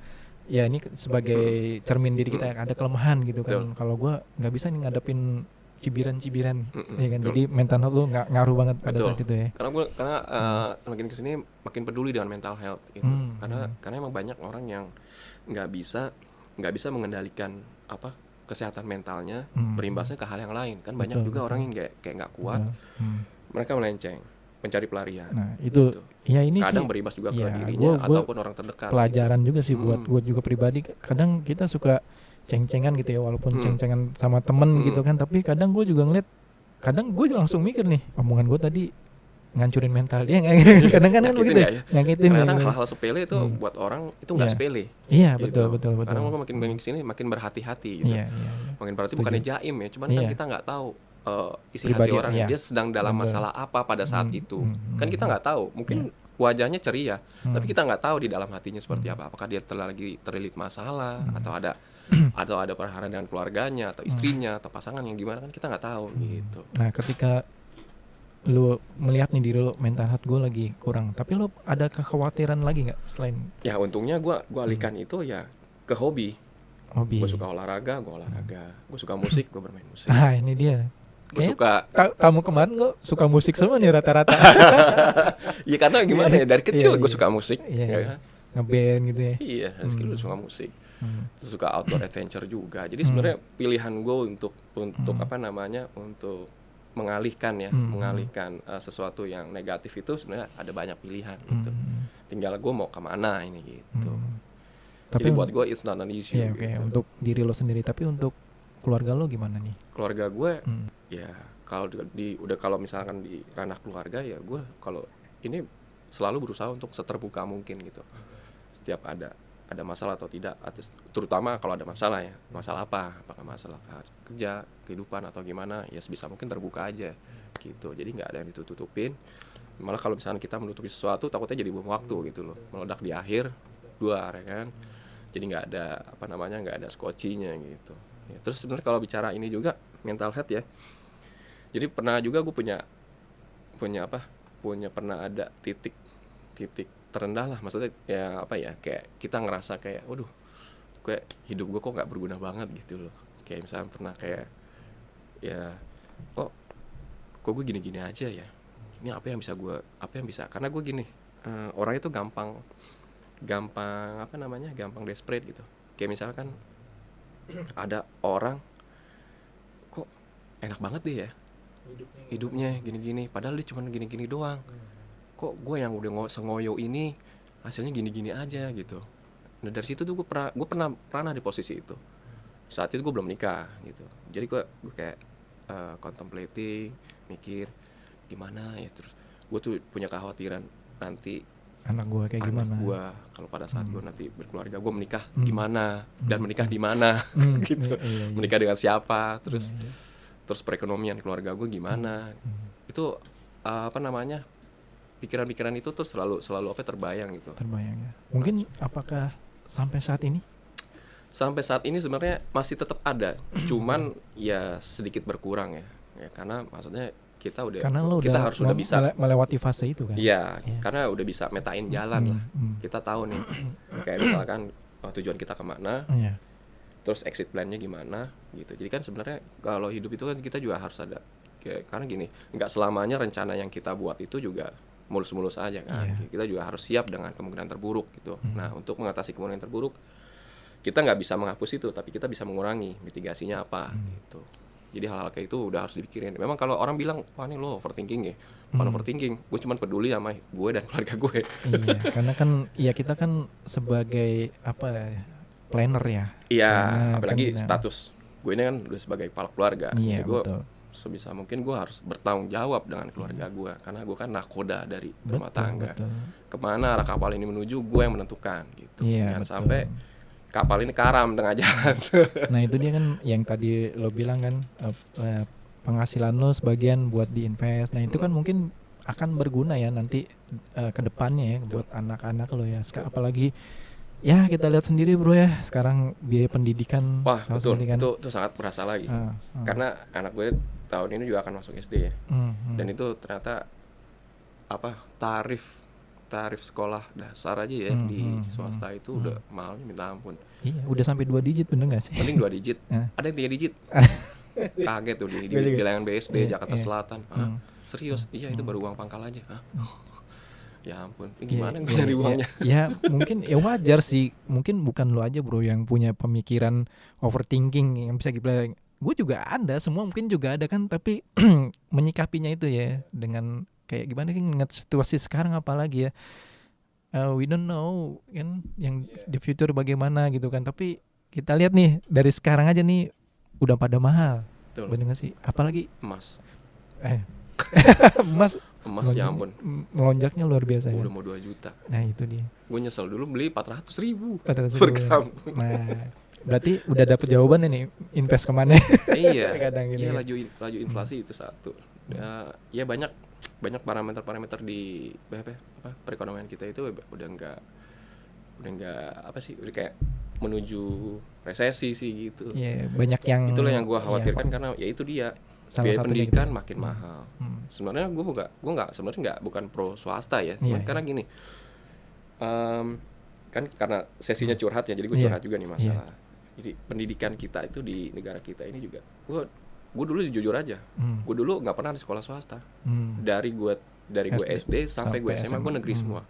ya ini sebagai cermin diri kita ada kelemahan gitu kan. Kalau gue nggak bisa nih ngadepin cibiran ya kan. Jadi mental health lo nggak ngaruh banget pada saat itu ya. Karena makin kesini makin peduli dengan mental health gitu. Karena emang banyak orang yang nggak bisa mengendalikan kesehatan mentalnya, berimbasnya ke hal yang lain kan. Banyak juga orang yang kayak nggak kuat, mereka melenceng mencari pelarian. Nah itu gitu. Ya ini kadang sih, berimbas juga ke dirinya ataupun orang terdekat. Pelajaran juga sih buat gue juga pribadi. Kadang kita suka ceng-cengan gitu ya, walaupun ceng-cengan sama temen gitu kan, tapi kadang gue juga ngeliat, kadang gue langsung mikir nih, omongan gue tadi ngancurin mental dia nggak? Kadang-kadang begitu nyakitin. Kadang hal-hal sepele itu buat orang itu nggak sepele. Iya gitu. betul. Karena gue makin banyak kesini makin berhati-hati gitu. Makin berarti bukannya jaim ya, cuman kan kita nggak tahu isi pribadi, hati orang dia sedang dalam masalah apa pada saat itu. Kan kita nggak tahu, mungkin wajahnya ceria, tapi kita nggak tahu di dalam hatinya seperti apa. Apakah dia lagi terlilit masalah atau ada perhara dengan keluarganya atau istrinya atau pasangan yang gimana, kan kita nggak tahu gitu. Nah ketika lu melihat nih diri lu, mental health gue lagi kurang, tapi lu ada kekhawatiran lagi nggak selain? Ya untungnya gue alihkan itu ya ke hobi. Gue suka olahraga, gue suka musik, gue bermain musik. Ini dia. Gue suka tamu kemarin gue suka musik semua nih rata-rata. Iya karena gimana ya, dari kecil gue suka musik, ya. Ngeband gitu ya. Iya, dari kecil gue suka musik. Terus suka outdoor adventure juga. Jadi sebenarnya pilihan gue untuk untuk mengalihkan sesuatu yang negatif itu sebenarnya ada banyak pilihan gitu. Tinggal gue mau kemana ini gitu. Tapi jadi buat gue it's not an issue. Gitu. Untuk diri lo sendiri, tapi untuk keluarga lo gimana nih? Keluarga gue ya kalau misalkan di ranah keluarga ya gue kalau ini selalu berusaha untuk seterbuka mungkin gitu. Setiap ada masalah atau tidak, terutama kalau ada masalah ya, masalah apa, apakah masalah kerja, kehidupan atau gimana, ya sebisa mungkin terbuka aja gitu. Jadi nggak ada yang ditutup-tutupin. Malah kalau misalnya kita menutupi sesuatu takutnya jadi bom waktu gitu loh, meledak di akhir ya kan. Jadi nggak ada skocinya gitu. Ya, terus sebenarnya kalau bicara ini juga mental health ya, jadi pernah juga gue pernah ada titik terendah lah, maksudnya ya kayak kita ngerasa kayak waduh, kayak hidup gue kok nggak berguna banget gitu loh. Kayak misalnya pernah kayak ya kok gue gini-gini aja ya, ini apa yang bisa karena gue gini, orang itu gampang desperate gitu. Kayak misalkan ada orang kok enak banget deh ya hidupnya gini-gini, padahal dia cuma gini-gini doang. Kok gue yang udah sengoyo ini hasilnya gini-gini aja gitu. Nah dari situ tuh gue pernah di posisi itu. Saat itu gue belum nikah gitu. Jadi gue kayak contemplating, mikir gimana ya, terus gue tuh punya kekhawatiran nanti anak gue kayak gimana. Gue kalau pada saat gue nanti berkeluarga, gue menikah gimana dan menikah di mana gitu. Iya. Menikah dengan siapa, terus perekonomian keluarga gue gimana. Itu pikiran-pikiran itu tuh selalu terbayang gitu. Terbayang ya. Mungkin apakah sampai saat ini? Sampai saat ini sebenarnya masih tetap ada, cuman ya sedikit berkurang ya. Ya karena maksudnya kita harus udah bisa melewati fase itu kan. Iya, karena udah bisa metain jalan lah. Kita tahu nih, kayak misalkan tujuan kita kemana, terus exit plan-nya gimana gitu. Jadi kan sebenarnya kalau hidup itu kan kita juga harus ada, karena gini, nggak selamanya rencana yang kita buat itu juga mulus-mulus aja kan. Iya. Kita juga harus siap dengan kemungkinan terburuk gitu. Nah, untuk mengatasi kemungkinan terburuk, kita nggak bisa menghapus itu, tapi kita bisa mengurangi. Mitigasinya apa gitu. Jadi hal-hal kayak itu udah harus dipikirin. Memang kalau orang bilang, wah ini lo overthinking ya, bukan overthinking, gue cuma peduli sama gue dan keluarga gue. Iya, karena kan ya kita kan sebagai apa ya, planner ya. Iya, Planner, apalagi kan kita- status gue ini kan udah sebagai kepala keluarga. Iya, Jadi gue betul. sebisa mungkin gue harus bertanggung jawab dengan keluarga gue, karena gue kan nakoda dari rumah tangga. Betul. Kemana arah kapal ini menuju, gue yang menentukan gitu. Iya, Jangan betul. sampai kapal ini karam tengah jalan. Nah itu dia kan yang tadi lo bilang kan, penghasilan lo sebagian buat diinvest. Nah itu kan mungkin akan berguna ya nanti ke depannya ya buat anak-anak lo ya. Apalagi ya kita lihat sendiri bro ya, sekarang biaya pendidikan. Wah tahu betul, sendiri kan. itu sangat berasa lagi. Ah. Karena anak gue tahun ini juga akan masuk SD ya. Dan itu ternyata tarif sekolah dasar aja ya di swasta itu udah mahalnya minta ampun. Iya, udah sampai 2 digit bener gak sih? Mending 2 digit, Ah. ada yang 3 digit. Kaget tuh di bilangan BSD Iya, Jakarta iya. Selatan. Serius? Iya itu baru uang pangkal aja. Ya ampun, ini gimana Iya, gue nyari uangnya? Ya mungkin ya wajar sih. Mungkin bukan lo aja bro yang punya pemikiran overthinking yang bisa dibilang. Gue juga ada, semua mungkin juga ada kan. Tapi menyikapinya itu ya dengan kayak gimana kan, ingat situasi sekarang apalagi ya. We don't know kan yang di future bagaimana gitu kan. Tapi kita lihat nih dari sekarang aja nih udah pada mahal. Betul. Bener gak sih? Apalagi Emas emas ya ampun, melonjaknya luar biasa udah kan. mau 2 juta. Nah itu dia. Gue nyesel dulu beli 400.000 400.000 per gram. Nah, berarti udah dapet jawabannya nih, invest kemana? Iya, Kadang gini iya ya. laju inflasi itu satu. Ya banyak parameter di perekonomian kita itu udah nggak udah kayak menuju resesi sih gitu. Iya, banyak yang Itulah yang gue iya, khawatirkan karena ya itu dia salah biaya satunya pendidikan gitu. makin mahal. Sebenarnya gue nggak bukan pro swasta ya, Iya, karena gini, kan karena sesinya curhat ya, jadi gue Iya, curhat juga nih masalah. Jadi pendidikan kita itu di negara kita ini juga, gue dulu jujur aja, gue dulu nggak pernah di sekolah swasta. Dari gue SD sampai gue SMA gue negeri semua.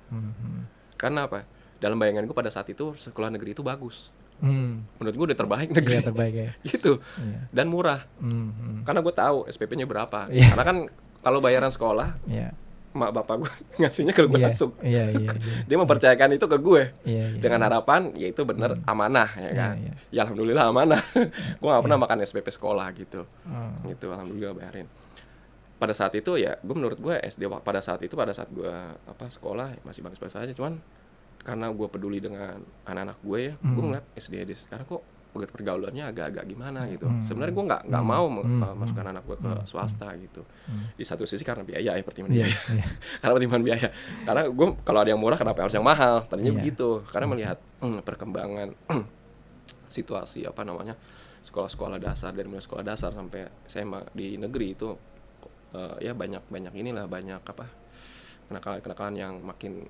Karena apa? Dalam bayangan gue pada saat itu sekolah negeri itu bagus. Menurut gue udah terbaik negeri. Iya, terbaik ya. Gitu. Iya. Dan murah. Karena gue tahu SPP-nya berapa. Iya. Karena kan kalau bayaran sekolah, Iya. mak bapak gue ngasihnya kalau gue Iya, masuk. Iya. Dia mempercayakan itu ke gue. Iya. Dengan harapan ya itu bener amanah ya kan. Iya. Ya alhamdulillah amanah. Gue gak pernah makan SPP sekolah gitu. Oh. Gitu alhamdulillah bayarin. Pada saat itu ya menurut gue SD pada saat gue sekolah masih bagus-bagus aja, cuman karena gue peduli dengan anak-anak gue ya, gue ngeliat SD sekarang kok pergaulannya agak-agak gimana gitu. Sebenarnya gue nggak mau masukkan anak gue ke swasta gitu. Di satu sisi karena biaya ya, pertimbangan biaya. Karena pertimbangan biaya. Karena gue kalau ada yang murah kenapa harus yang mahal? Tadinya begitu. Karena melihat perkembangan situasi sekolah-sekolah dasar, dari mulai sekolah dasar sampai SMA di negeri itu ya banyak kenakalan yang makin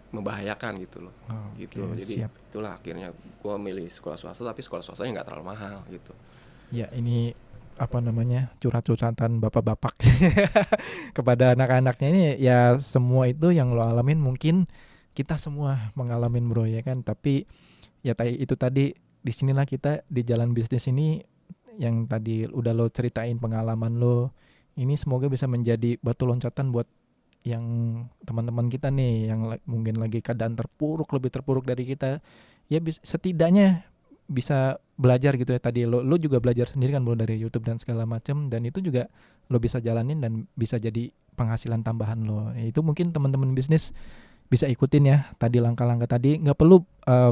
membahayakan gitu loh. Gitu. Jadi itulah akhirnya gue milih sekolah swasta, tapi sekolah swastanya nggak terlalu mahal gitu. Ya ini curhat-curhatan bapak-bapak kepada anak-anaknya ini ya, semua itu yang lo alamin mungkin kita semua mengalamin bro ya kan. Tapi ya itu tadi, disinilah kita di jalan bisnis ini yang tadi udah lo ceritain pengalaman lo ini, semoga bisa menjadi batu loncatan buat yang teman-teman kita nih yang mungkin lagi keadaan lebih terpuruk dari kita ya, setidaknya bisa belajar gitu ya. Tadi lo juga belajar sendiri kan bro dari YouTube dan segala macam, dan itu juga lo bisa jalanin dan bisa jadi penghasilan tambahan lo ya. Itu mungkin teman-teman bisnis bisa ikutin ya tadi langkah-langkah tadi. Nggak perlu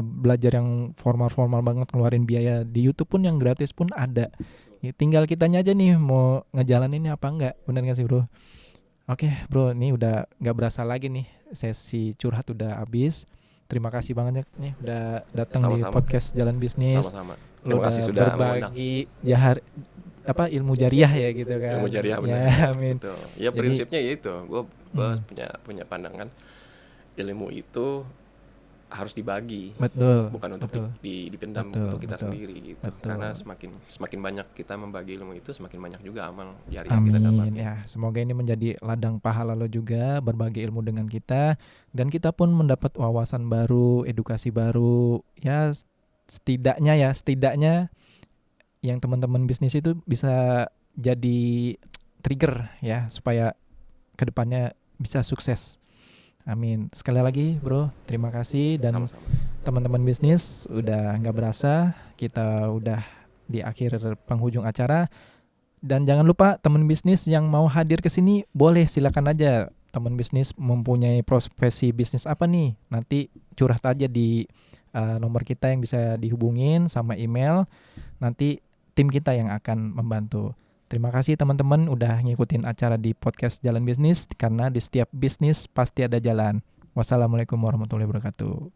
belajar yang formal banget, ngeluarin biaya. Di YouTube pun yang gratis pun ada ya, tinggal kitanya aja nih mau ngejalaninnya apa enggak. Benar gak sih bro? Oke bro, ini udah gak berasa lagi nih, sesi curhat udah habis. Terima kasih banget nih udah datang di podcast Jalan Bisnis. Sama-sama. Terima kasih sudah berbagi ilmu jariah ya gitu kan. Ilmu jariah benar. Ya, amin. Gitu. Ya prinsipnya ya itu. Gue punya pandangan ilmu itu harus dibagi, Betul. bukan untuk Betul. dipendam Betul, untuk kita betul. sendiri gitu. Betul. Karena semakin banyak kita membagi ilmu itu, semakin banyak juga amal jari yang kita Amin dapatkan. ya. Semoga ini menjadi ladang pahala lo juga berbagi ilmu dengan kita, dan kita pun mendapat wawasan baru, edukasi baru. Ya setidaknya yang teman-teman bisnis itu bisa jadi trigger ya supaya kedepannya bisa sukses. Amin. Sekali lagi bro, terima kasih. Dan Sama-sama. teman-teman bisnis, udah nggak berasa kita udah di akhir penghujung acara. Dan jangan lupa teman bisnis yang mau hadir ke sini boleh, silakan aja. Teman bisnis mempunyai profesi bisnis apa nih, nanti curhat aja di nomor kita yang bisa dihubungin sama email. Nanti tim kita yang akan membantu. Terima kasih teman-teman udah ngikutin acara di podcast Jalan Bisnis, karena di setiap bisnis pasti ada jalan. Wassalamualaikum warahmatullahi wabarakatuh.